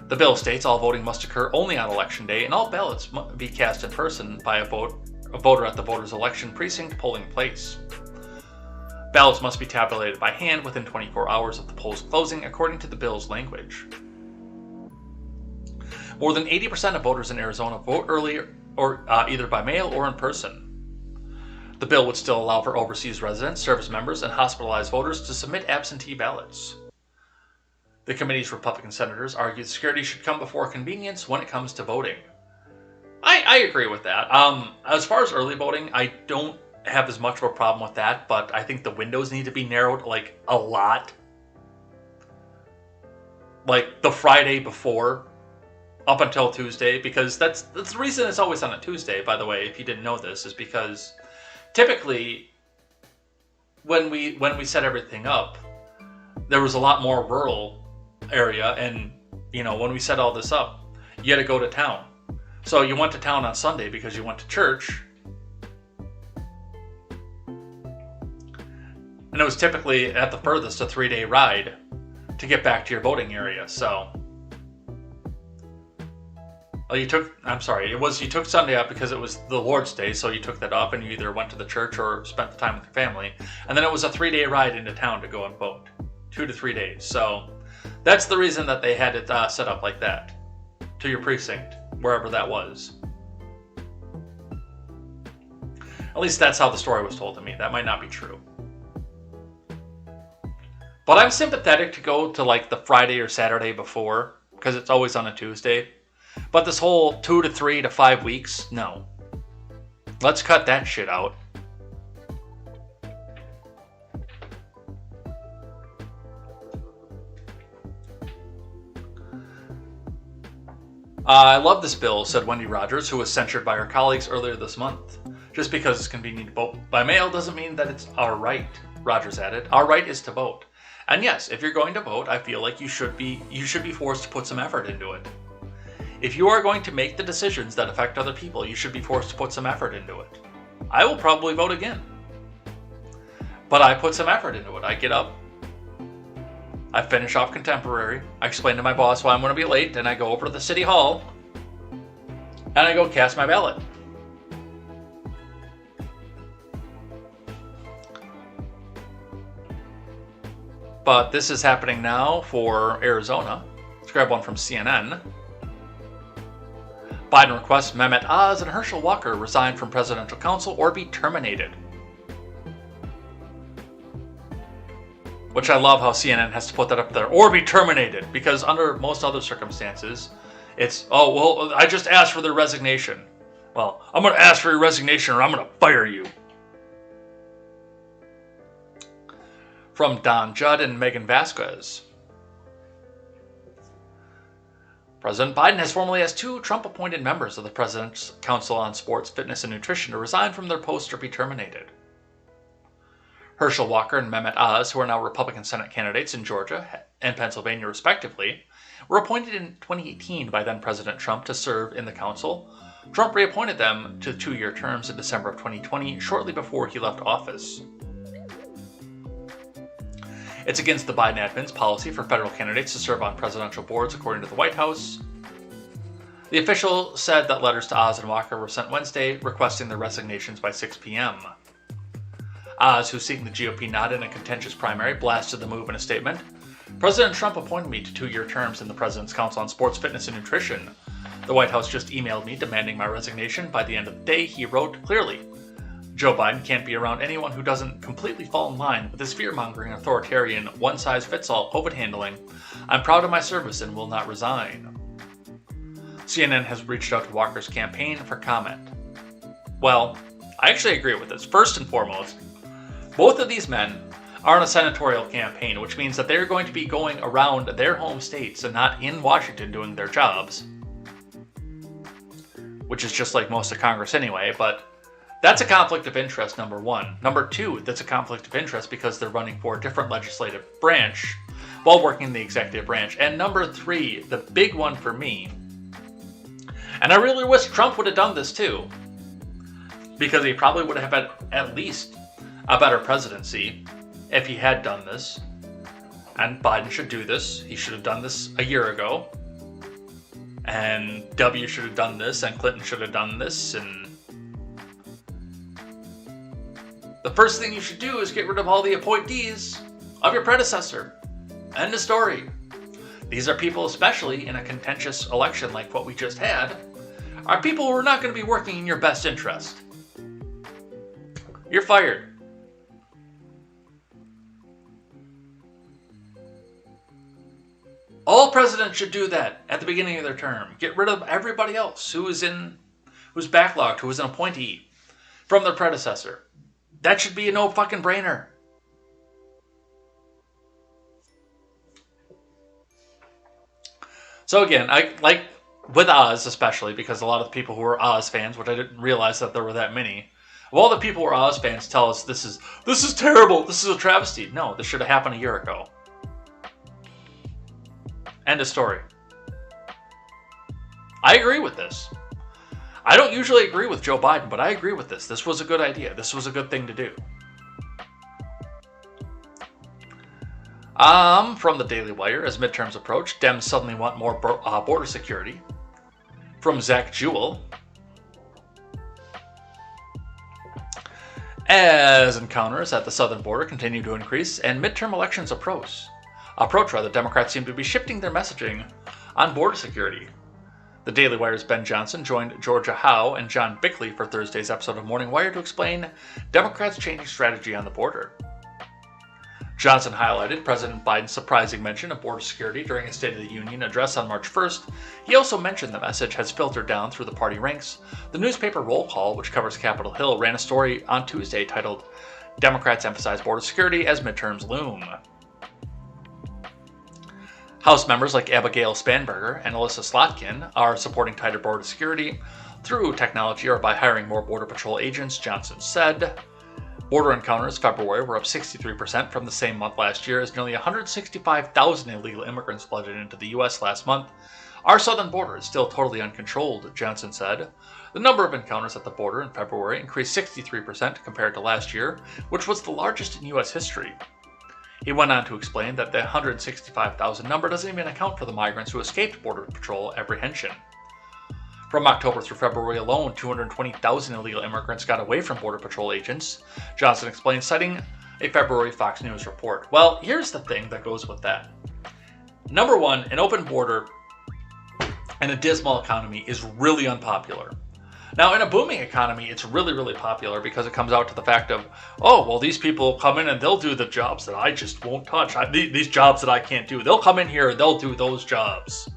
The bill states all voting must occur only on Election Day, and all ballots must be cast in person by a voter at the voter's election precinct polling place. Ballots must be tabulated by hand within 24 hours of the polls closing, according to the bill's language. More than 80% of voters in Arizona vote early or either by mail or in person. The bill would still allow for overseas residents, service members, and hospitalized voters to submit absentee ballots. The committee's Republican senators argued security should come before convenience when it comes to voting. I agree with that. As far as early voting, I don't have as much of a problem with that, but I think the windows need to be narrowed, like, a lot. Like, the Friday before, up until Tuesday, because that's the reason it's always on a Tuesday, by the way, if you didn't know this, is because typically when we set everything up, there was a lot more rural area, and you know, when we set all this up, you had to go to town. So you went to town on Sunday because you went to church, and it was typically at the furthest a 3-day ride to get back to your voting area. So you took Sunday off because it was the Lord's Day, so you took that off and you either went to the church or spent the time with your family, and then it was a 3-day ride into town to go and vote. 2 to 3 days. So that's the reason that they had it set up like that to your precinct, wherever that was. At least that's how the story was told to me. That might not be true. But I'm sympathetic to go to like the Friday or Saturday before, because it's always on a Tuesday. But this whole 2 to 3 to 5 weeks, no. Let's cut that shit out. I love this bill, said Wendy Rogers, who was censured by her colleagues earlier this month. Just because it's convenient to vote by mail doesn't mean that it's our right, Rogers added. Our right is to vote. And yes, if you're going to vote, I feel like you should be forced to put some effort into it. If you are going to make the decisions that affect other people, you should be forced to put some effort into it. I will probably vote again. But I put some effort into it. I get up, I finish off contemporary, I explain to my boss why I'm going to be late, and I go over to the city hall, and I go cast my ballot. But this is happening now for Arizona. Let's grab one from CNN. Biden requests Mehmet Oz and Herschel Walker resign from presidential council or be terminated. Which I love how CNN has to put that up there. Or be terminated. Because under most other circumstances, it's, oh, well, I just asked for their resignation. Well, I'm going to ask for your resignation or I'm going to fire you. From Don Judd and Megan Vasquez. President Biden has formally asked 2 Trump-appointed members of the President's Council on Sports, Fitness, and Nutrition to resign from their posts or be terminated. Herschel Walker and Mehmet Oz, who are now Republican Senate candidates in Georgia and Pennsylvania respectively, were appointed in 2018 by then-President Trump to serve in the council. Trump reappointed them to 2-year terms in December of 2020, shortly before he left office. It's against the Biden admin's policy for federal candidates to serve on presidential boards, according to the White House. The official said that letters to Oz and Walker were sent Wednesday, requesting their resignations by 6 p.m. Oz, who's seeking the GOP nod in a contentious primary, blasted the move in a statement. President Trump appointed me to 2-year terms in the President's Council on Sports, Fitness, and Nutrition. The White House just emailed me demanding my resignation. By the end of the day, he wrote clearly, Joe Biden can't be around anyone who doesn't completely fall in line with his fear-mongering, authoritarian, one-size-fits-all COVID handling. I'm proud of my service and will not resign. CNN has reached out to Walker's campaign for comment. Well, I actually agree with this. First and foremost, both of these men are on a senatorial campaign, which means that they're going to be going around their home states and not in Washington doing their jobs. Which is just like most of Congress anyway, but that's a conflict of interest, number one. Number two, that's a conflict of interest because they're running for a different legislative branch while working in the executive branch. And number three, the big one for me, and I really wish Trump would have done this too, because he probably would have had at least a better presidency if he had done this. And Biden should do this. He should have done this a year ago. And W should have done this, and Clinton should have done this, and the first thing you should do is get rid of all the appointees of your predecessor. End of story. These are people, especially in a contentious election like what we just had, are people who are not going to be working in your best interest. You're fired. All presidents should do that at the beginning of their term. Get rid of everybody else who's backlogged, who is an appointee from their predecessor. That should be a no fucking brainer. So again, I like with Oz especially, because a lot of the people who are Oz fans, which I didn't realize that there were that many, of all the people who are Oz fans tell us this is terrible, this is a travesty. No, this should have happened a year ago. End of story. I agree with this. I don't usually agree with Joe Biden, but I agree with this. This was a good idea. This was a good thing to do. From the Daily Wire, as midterms approach, Dems suddenly want more border security. From Zach Jewell, as encounters at the southern border continue to increase and midterm elections approach, approach, rather, Democrats seem to be shifting their messaging on border security. The Daily Wire's Ben Johnson joined Georgia Howe and John Bickley for Thursday's episode of Morning Wire to explain Democrats' changing strategy on the border. Johnson highlighted President Biden's surprising mention of border security during his State of the Union address on March 1st. He also mentioned the message has filtered down through the party ranks. The newspaper Roll Call, which covers Capitol Hill, ran a story on Tuesday titled, "Democrats Emphasize Border Security as Midterms Loom." House members like Abigail Spanberger and Alyssa Slotkin are supporting tighter border security through technology or by hiring more Border Patrol agents, Johnson said. Border encounters February were up 63% from the same month last year as nearly 165,000 illegal immigrants flooded into the U.S. last month. Our southern border is still totally uncontrolled, Johnson said. The number of encounters at the border in February increased 63% compared to last year, which was the largest in U.S. history. He went on to explain that the 165,000 number doesn't even account for the migrants who escaped Border Patrol apprehension. From October through February alone, 220,000 illegal immigrants got away from Border Patrol agents, Johnson explained, citing a February Fox News report. Well, here's the thing that goes with that. Number one, an open border and a dismal economy is really unpopular. Now, in a booming economy, it's really, really popular because it comes out to the fact of, oh, well, these people come in and they'll do the jobs that I just won't touch. These jobs that I can't do. They'll come in here and they'll do those jobs.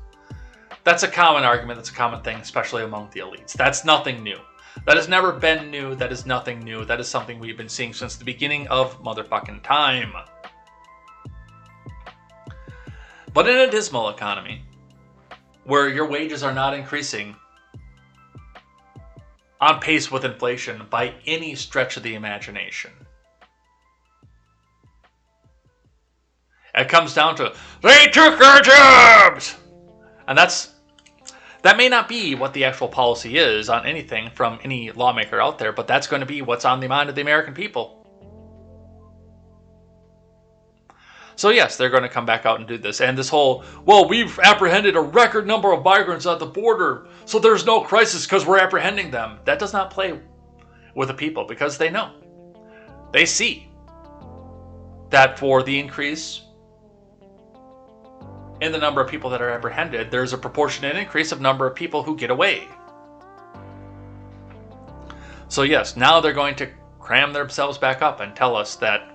That's a common argument. That's a common thing, especially among the elites. That's nothing new. That has never been new. That is nothing new. That is something we've been seeing since the beginning of motherfucking time. But in a dismal economy, where your wages are not increasing on pace with inflation by any stretch of the imagination, it comes down to, they took our jobs! And that may not be what the actual policy is on anything from any lawmaker out there, but that's going to be what's on the mind of the American people. So yes, they're going to come back out and do this. And this whole, well, we've apprehended a record number of migrants at the border, so there's no crisis because we're apprehending them. That does not play with the people because they know. They see that for the increase in the number of people that are apprehended, there's a proportionate increase of number of people who get away. So yes, now they're going to cram themselves back up and tell us that,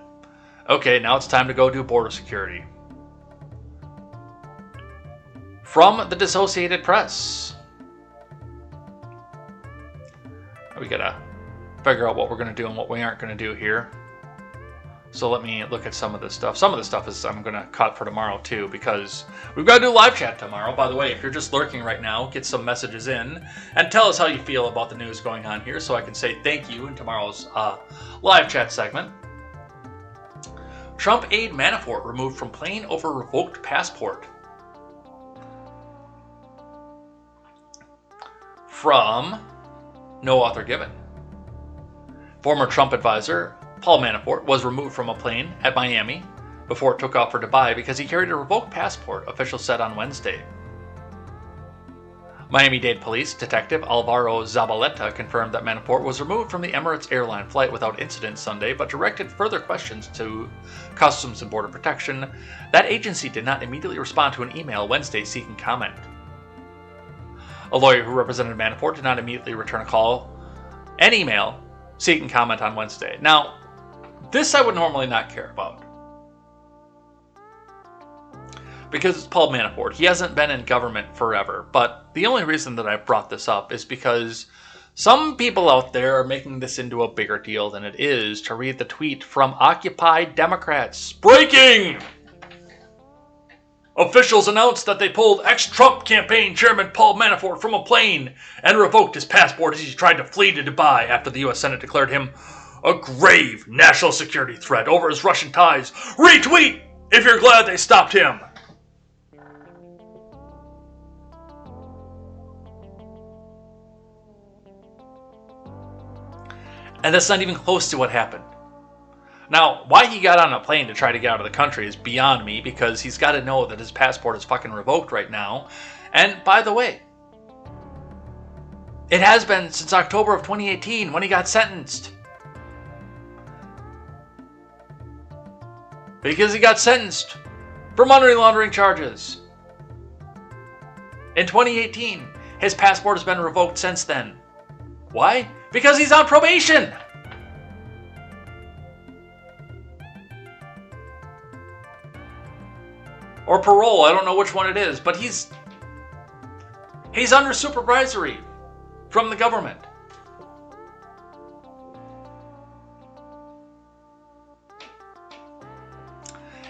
okay, now it's time to go do border security. From the Dissociated Press. We gotta figure out what we're gonna do and what we aren't gonna do here. So let me look at some of this stuff. Some of the stuff is I'm going to cut for tomorrow too, because we've got to do live chat tomorrow. By the way, if you're just lurking right now, get some messages in and tell us how you feel about the news going on here so I can say thank you in tomorrow's live chat segment. Trump aide Manafort removed from plane over revoked passport. From no author given. Former Trump advisor Paul Manafort was removed from a plane at Miami before it took off for Dubai because he carried a revoked passport, officials said on Wednesday. Miami-Dade Police Detective Alvaro Zabaleta confirmed that Manafort was removed from the Emirates airline flight without incident Sunday, but directed further questions to Customs and Border Protection. That agency did not immediately respond to an email Wednesday seeking comment. A lawyer who represented Manafort did not immediately return a call and email seeking comment on Wednesday. Now, this I would normally not care about, because it's Paul Manafort. He hasn't been in government forever, but the only reason that I brought this up is because some people out there are making this into a bigger deal than it is. To read the tweet from Occupied Democrats. Breaking! Officials announced that they pulled ex-Trump campaign chairman Paul Manafort from a plane and revoked his passport as he tried to flee to Dubai after the U.S. Senate declared him a grave national security threat over his Russian ties. Retweet if you're glad they stopped him. And that's not even close to what happened. Now, why he got on a plane to try to get out of the country is beyond me, because he's got to know that his passport is fucking revoked right now. And by the way, it has been since October of 2018 when he got sentenced. Because he got sentenced for money laundering charges. In 2018, his passport has been revoked since then. Why? Because he's on probation! Or parole, I don't know which one it is, but he's under supervisory from the government.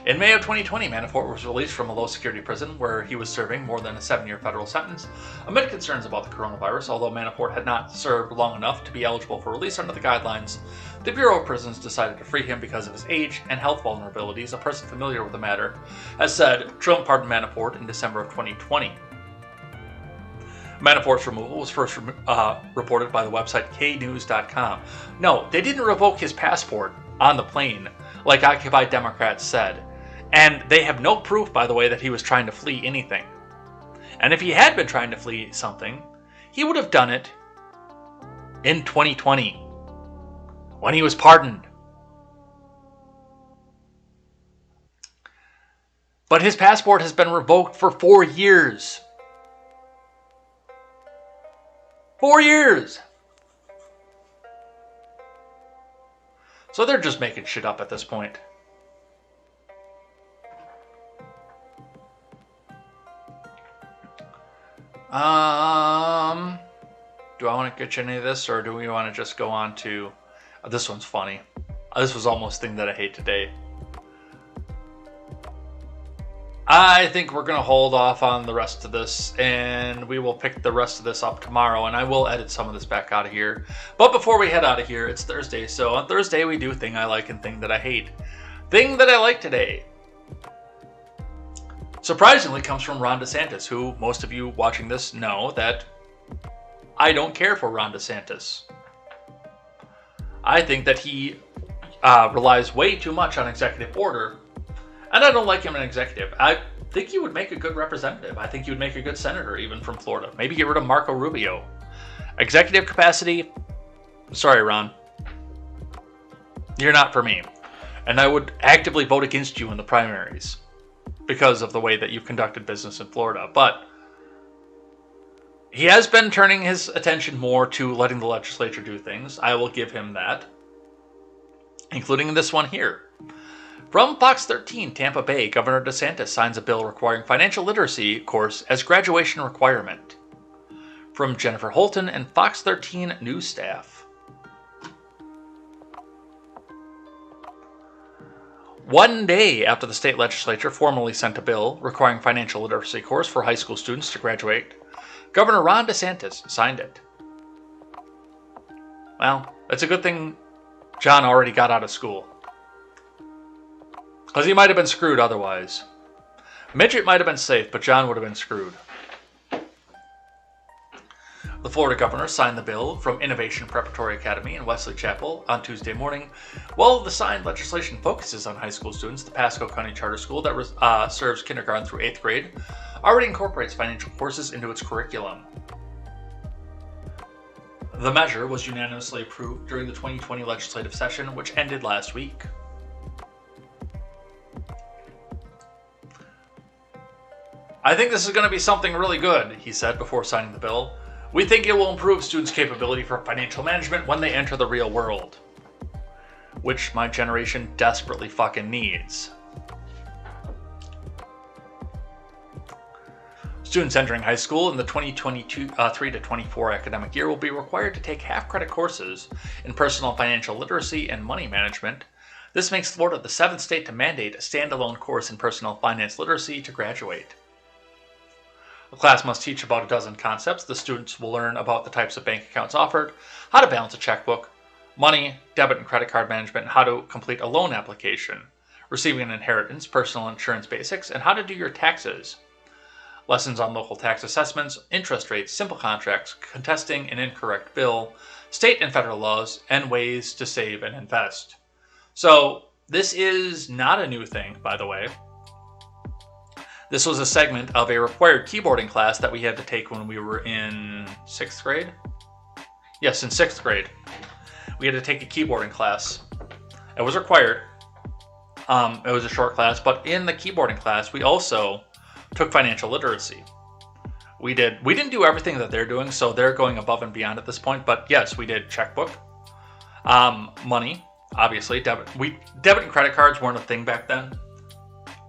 In May of 2020, Manafort was released from a low-security prison where he was serving more than a 7-year federal sentence amid concerns about the coronavirus. Although Manafort had not served long enough to be eligible for release under the guidelines, the Bureau of Prisons decided to free him because of his age and health vulnerabilities. A person familiar with the matter has said Trump pardoned Manafort in December of 2020. Manafort's removal was first reported by the website knews.com. No, they didn't revoke his passport on the plane like Occupy Democrats said. And they have no proof, by the way, that he was trying to flee anything. And if he had been trying to flee something, he would have done it in 2020 when he was pardoned. But his passport has been revoked for 4 years. 4 years! So they're just making shit up at this point. Do I want to get you any of this, or do we want to just go on to... this one's funny. This was almost thing that I hate today. I think we're going to hold off on the rest of this, and we will pick the rest of this up tomorrow, and I will edit some of this back out of here. But before we head out of here, it's Thursday, so on Thursday we do Thing I Like and Thing That I Hate. Thing that I like today, surprisingly, comes from Ron DeSantis, who most of you watching this know that I don't care for Ron DeSantis. I think that he relies way too much on executive order, and I don't like him as an executive. I think he would make a good representative. I think he would make a good senator, even from Florida. Maybe get rid of Marco Rubio. Executive capacity, sorry, Ron. You're not for me. And I would actively vote against you in the primaries because of the way that you've conducted business in Florida. But he has been turning his attention more to letting the legislature do things. I will give him that, including this one here. From Fox 13, Tampa Bay, Governor DeSantis signs a bill requiring financial literacy course as graduation requirement. From Jennifer Holton and Fox 13 news staff. One day after the state legislature formally sent a bill requiring financial literacy course for high school students to graduate, Governor Ron DeSantis signed it. Well, it's a good thing John already got out of school, because he might have been screwed otherwise. Midget might have been safe, but John would have been screwed. The Florida governor signed the bill from Innovation Preparatory Academy in Wesley Chapel on Tuesday morning. While the signed legislation focuses on high school students, the Pasco County Charter School that serves kindergarten through 8th grade already incorporates financial courses into its curriculum. The measure was unanimously approved during the 2020 legislative session, which ended last week. I think this is going to be something really good, he said before signing the bill. We think it will improve students' capability for financial management when they enter the real world, which my generation desperately fucking needs. Students entering high school in the 2023 to 24 academic year will be required to take half-credit courses in personal financial literacy and money management. This makes Florida the 7th state to mandate a standalone course in personal finance literacy to graduate. The class must teach about a dozen concepts. The students will learn about the types of bank accounts offered, how to balance a checkbook, money, debit and credit card management, and how to complete a loan application, receiving an inheritance, personal insurance basics, and how to do your taxes. Lessons on local tax assessments, interest rates, simple contracts, contesting an incorrect bill, state and federal laws, and ways to save and invest. So this is not a new thing, by the way. This was a segment of a required keyboarding class that we had to take when we were in 6th grade. Yes, in 6th grade. We had to take a keyboarding class. It was required. It was a short class, but in the keyboarding class, we also took financial literacy. We didn't do everything that they're doing, so they're going above and beyond at this point. But yes, we did checkbook, money, obviously, debit and credit cards weren't a thing back then.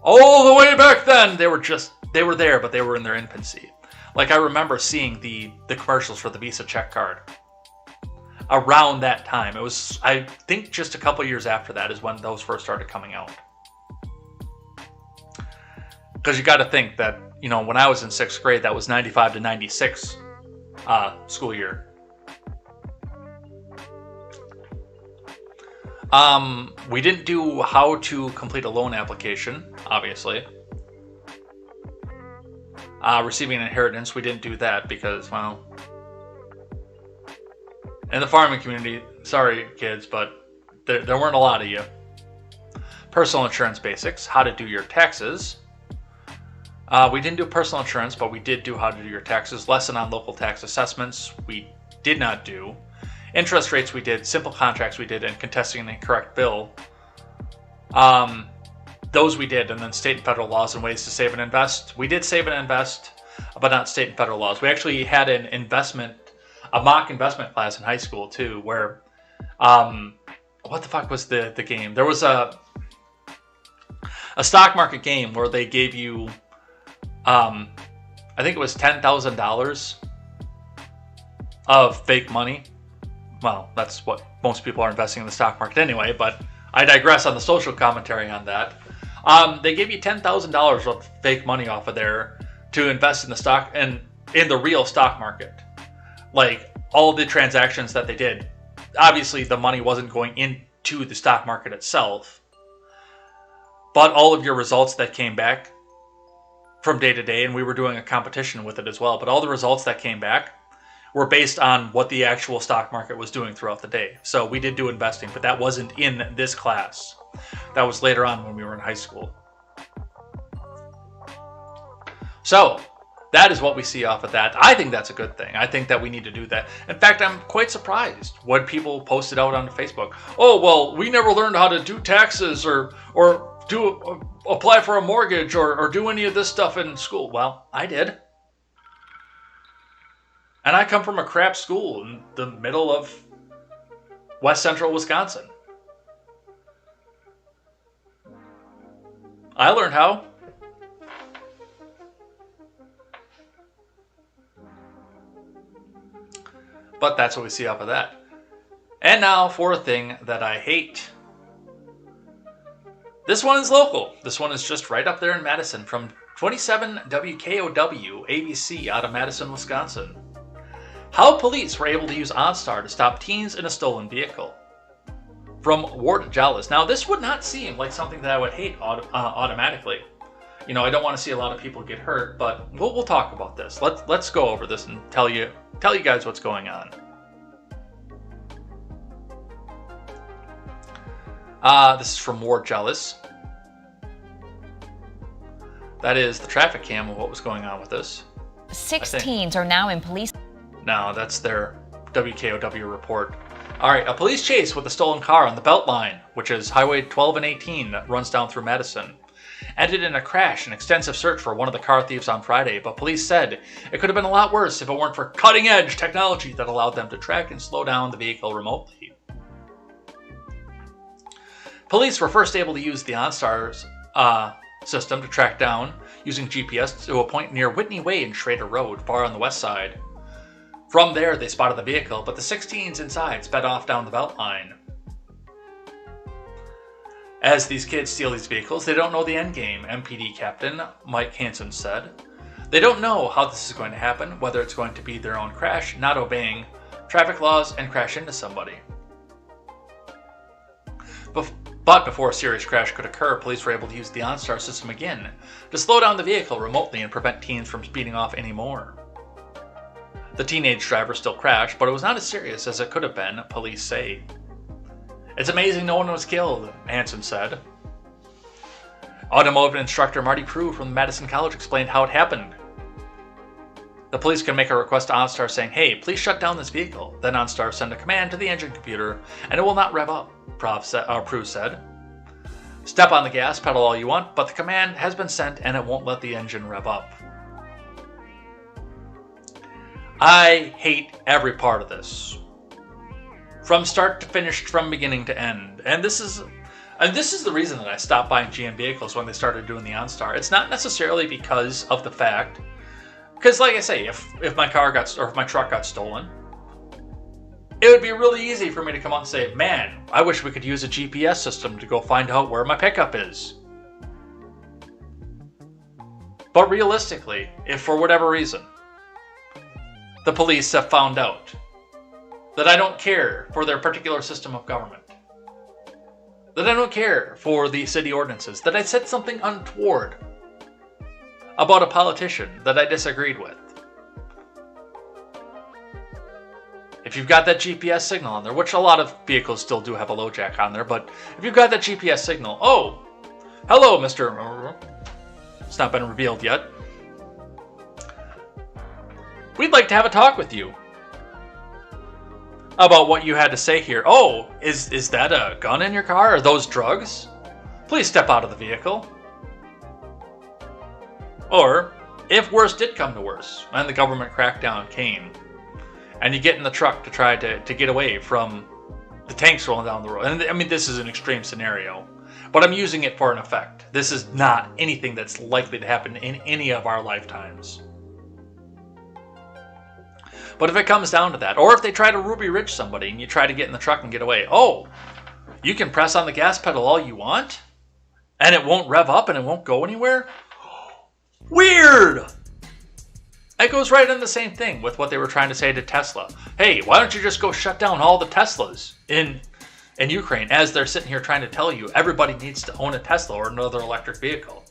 All the way back then, they were there, but they were in their infancy. Like, I remember seeing the commercials for the Visa check card around that time. It was, I think, just a couple years after that is when those first started coming out. Because you got to think that, you know, when I was in 6th grade, that was 95 to 96 school year. We didn't do how to complete a loan application, obviously. Receiving an inheritance, we didn't do that because, well, in the farming community, sorry kids, but there weren't a lot of you. Personal insurance basics, how to do your taxes. We didn't do personal insurance, but we did do how to do your taxes. Lesson on local tax assessments, we did not do. Interest rates we did, simple contracts we did, and contesting an incorrect bill. Those we did, and then state and federal laws and ways to save and invest. We did save and invest, but not state and federal laws. We actually had a mock investment class in high school too, where, what the fuck was the game? There was a stock market game where they gave you, I think it was $10,000 of fake money. Well, that's what most people are investing in the stock market anyway, but I digress on the social commentary on that. They gave you $10,000 of fake money off of there to invest in the stock and in the real stock market. Like, all the transactions that they did, obviously the money wasn't going into the stock market itself, but all of your results that came back from day to day, and we were doing a competition with it as well, but all the results that came back were based on what the actual stock market was doing throughout the day. So we did do investing, but that wasn't in this class. That was later on when we were in high school. So that is what we see off of that. I think that's a good thing. I think that we need to do that. In fact, I'm quite surprised when people posted out on Facebook, oh, well, we never learned how to do taxes or apply for a mortgage or do any of this stuff in school. Well, I did. And I come from a crap school in the middle of West Central Wisconsin. I learned how. But that's what we see off of that. And now for a thing that I hate. This one is local. This one is just right up there in Madison from 27 WKOW ABC out of Madison, Wisconsin. How police were able to use OnStar to stop teens in a stolen vehicle. From Ward Jealous. Now, this would not seem like something that I would hate automatically. You know, I don't want to see a lot of people get hurt, but we'll talk about this. Let's go over this and tell you guys what's going on. This is from Ward Jealous. That is the traffic cam of what was going on with this. 6 teens are now in police. No, that's their WKOW report. All right, a police chase with a stolen car on the Beltline, which is Highway 12 and 18 that runs down through Madison, ended in a crash and extensive search for one of the car thieves on Friday, but police said it could have been a lot worse if it weren't for cutting-edge technology that allowed them to track and slow down the vehicle remotely. Police were first able to use the OnStar's system to track down, using GPS to a point near Whitney Way and Schrader Road, far on the west side. From there, they spotted the vehicle, but the 6 teens inside sped off down the Beltline. As these kids steal these vehicles, they don't know the end game, MPD Captain Mike Hansen said. They don't know how this is going to happen, whether it's going to be their own crash, not obeying traffic laws, and crash into somebody. But before a serious crash could occur, police were able to use the OnStar system again to slow down the vehicle remotely and prevent teens from speeding off anymore. The teenage driver still crashed, but it was not as serious as it could have been, police say. It's amazing no one was killed, Hansen said. Automotive instructor Marty Prue from Madison College explained how it happened. The police can make a request to OnStar saying, hey, please shut down this vehicle. Then OnStar send a command to the engine computer, and it will not rev up, Prue said. Step on the gas pedal all you want, but the command has been sent and it won't let the engine rev up. I hate every part of this. From start to finish, from beginning to end. And this is the reason that I stopped buying GM vehicles when they started doing the OnStar. It's not necessarily because of the fact, because like I say, if my car got, or if my truck got stolen, it would be really easy for me to come out and say, man, I wish we could use a GPS system to go find out where my pickup is. But realistically, if for whatever reason, the police have found out that I don't care for their particular system of government, that I don't care for the city ordinances, that I said something untoward about a politician that I disagreed with, if you've got that GPS signal on there, which a lot of vehicles still do have a low jack on there, but if you've got that GPS signal, oh, hello, Mr. It's not been revealed yet. We'd like to have a talk with you about what you had to say here. Oh, is that a gun in your car? Are those drugs? Please step out of the vehicle. Or, if worse did come to worse, and the government crackdown came, and you get in the truck to try to get away from the tanks rolling down the road. And I mean, this is an extreme scenario, but I'm using it for an effect. This is not anything that's likely to happen in any of our lifetimes. But if it comes down to that, or if they try to Ruby Ridge somebody and you try to get in the truck and get away, oh, you can press on the gas pedal all you want, and it won't rev up and it won't go anywhere? Weird! It goes right in the same thing with what they were trying to say to Tesla. Hey, why don't you just go shut down all the Teslas in Ukraine, as they're sitting here trying to tell you everybody needs to own a Tesla or another electric vehicle.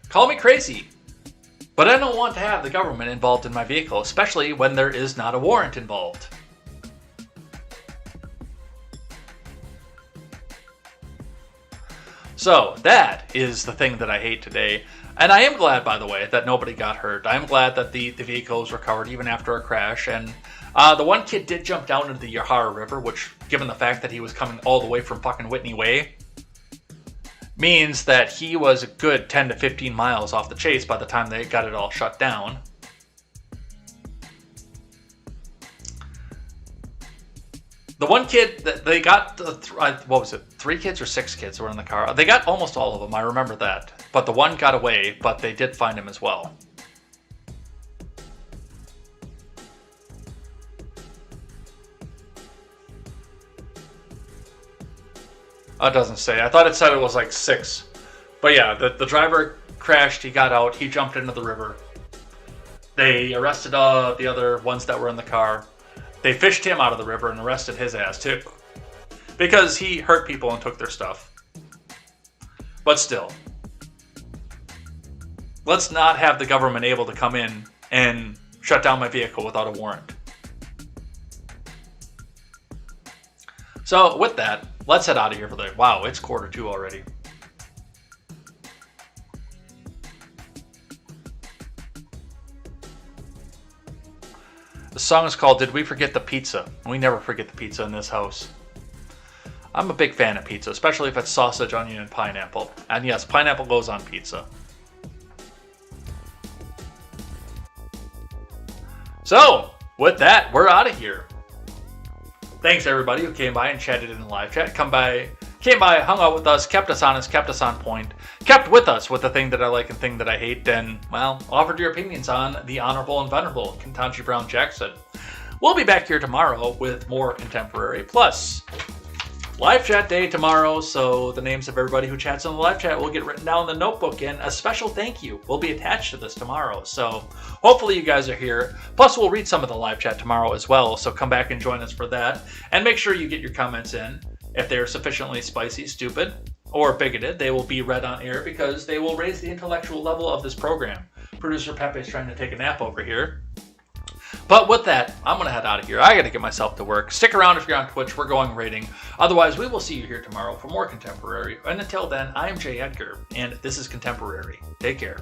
Call me crazy, but I don't want to have the government involved in my vehicle, especially when there is not a warrant involved. So that is the thing that I hate today. And I am glad, by the way, that nobody got hurt. I am glad that the vehicle was recovered even after a crash. And the one kid did jump down into the Yahara River, which, given the fact that he was coming all the way from fucking Whitney Way, means that he was a good 10 to 15 miles off the chase by the time they got it all shut down. The one kid that they got, what was it, 3 kids or 6 kids were in the car? They got almost all of them, I remember that. But the one got away, but they did find him as well. It doesn't say. I thought it said it was like 6. But yeah, the driver crashed, he got out, he jumped into the river. They arrested the other ones that were in the car. They fished him out of the river and arrested his ass too, because he hurt people and took their stuff. But still, let's not have the government able to come in and shut down my vehicle without a warrant. So with that, let's head out of here for the day. Wow, it's 1:45 already. The song is called Did We Forget the Pizza? We never forget the pizza in this house. I'm a big fan of pizza, especially if it's sausage, onion, and pineapple. And yes, pineapple goes on pizza. So, with that, we're out of here. Thanks everybody who came by and chatted in the live chat. Came by, hung out with us, kept us honest, kept us on point, kept with us with the thing that I like and thing that I hate, and, well, offered your opinions on the Honorable and Venerable Ketanji Brown Jackson. We'll be back here tomorrow with more contemporary, plus live chat day tomorrow, so the names of everybody who chats on the live chat will get written down in the notebook, and a special thank you will be attached to this tomorrow, so hopefully you guys are here. Plus, we'll read some of the live chat tomorrow as well, so come back and join us for that, and make sure you get your comments in. If they are sufficiently spicy, stupid, or bigoted, they will be read on air because they will raise the intellectual level of this program. Producer Pepe is trying to take a nap over here. But with that, I'm going to head out of here. I got to get myself to work. Stick around if you're on Twitch. We're going rating. Otherwise, we will see you here tomorrow for more contemporary. And until then, I'm Jay Edgar, and this is Contemporary. Take care.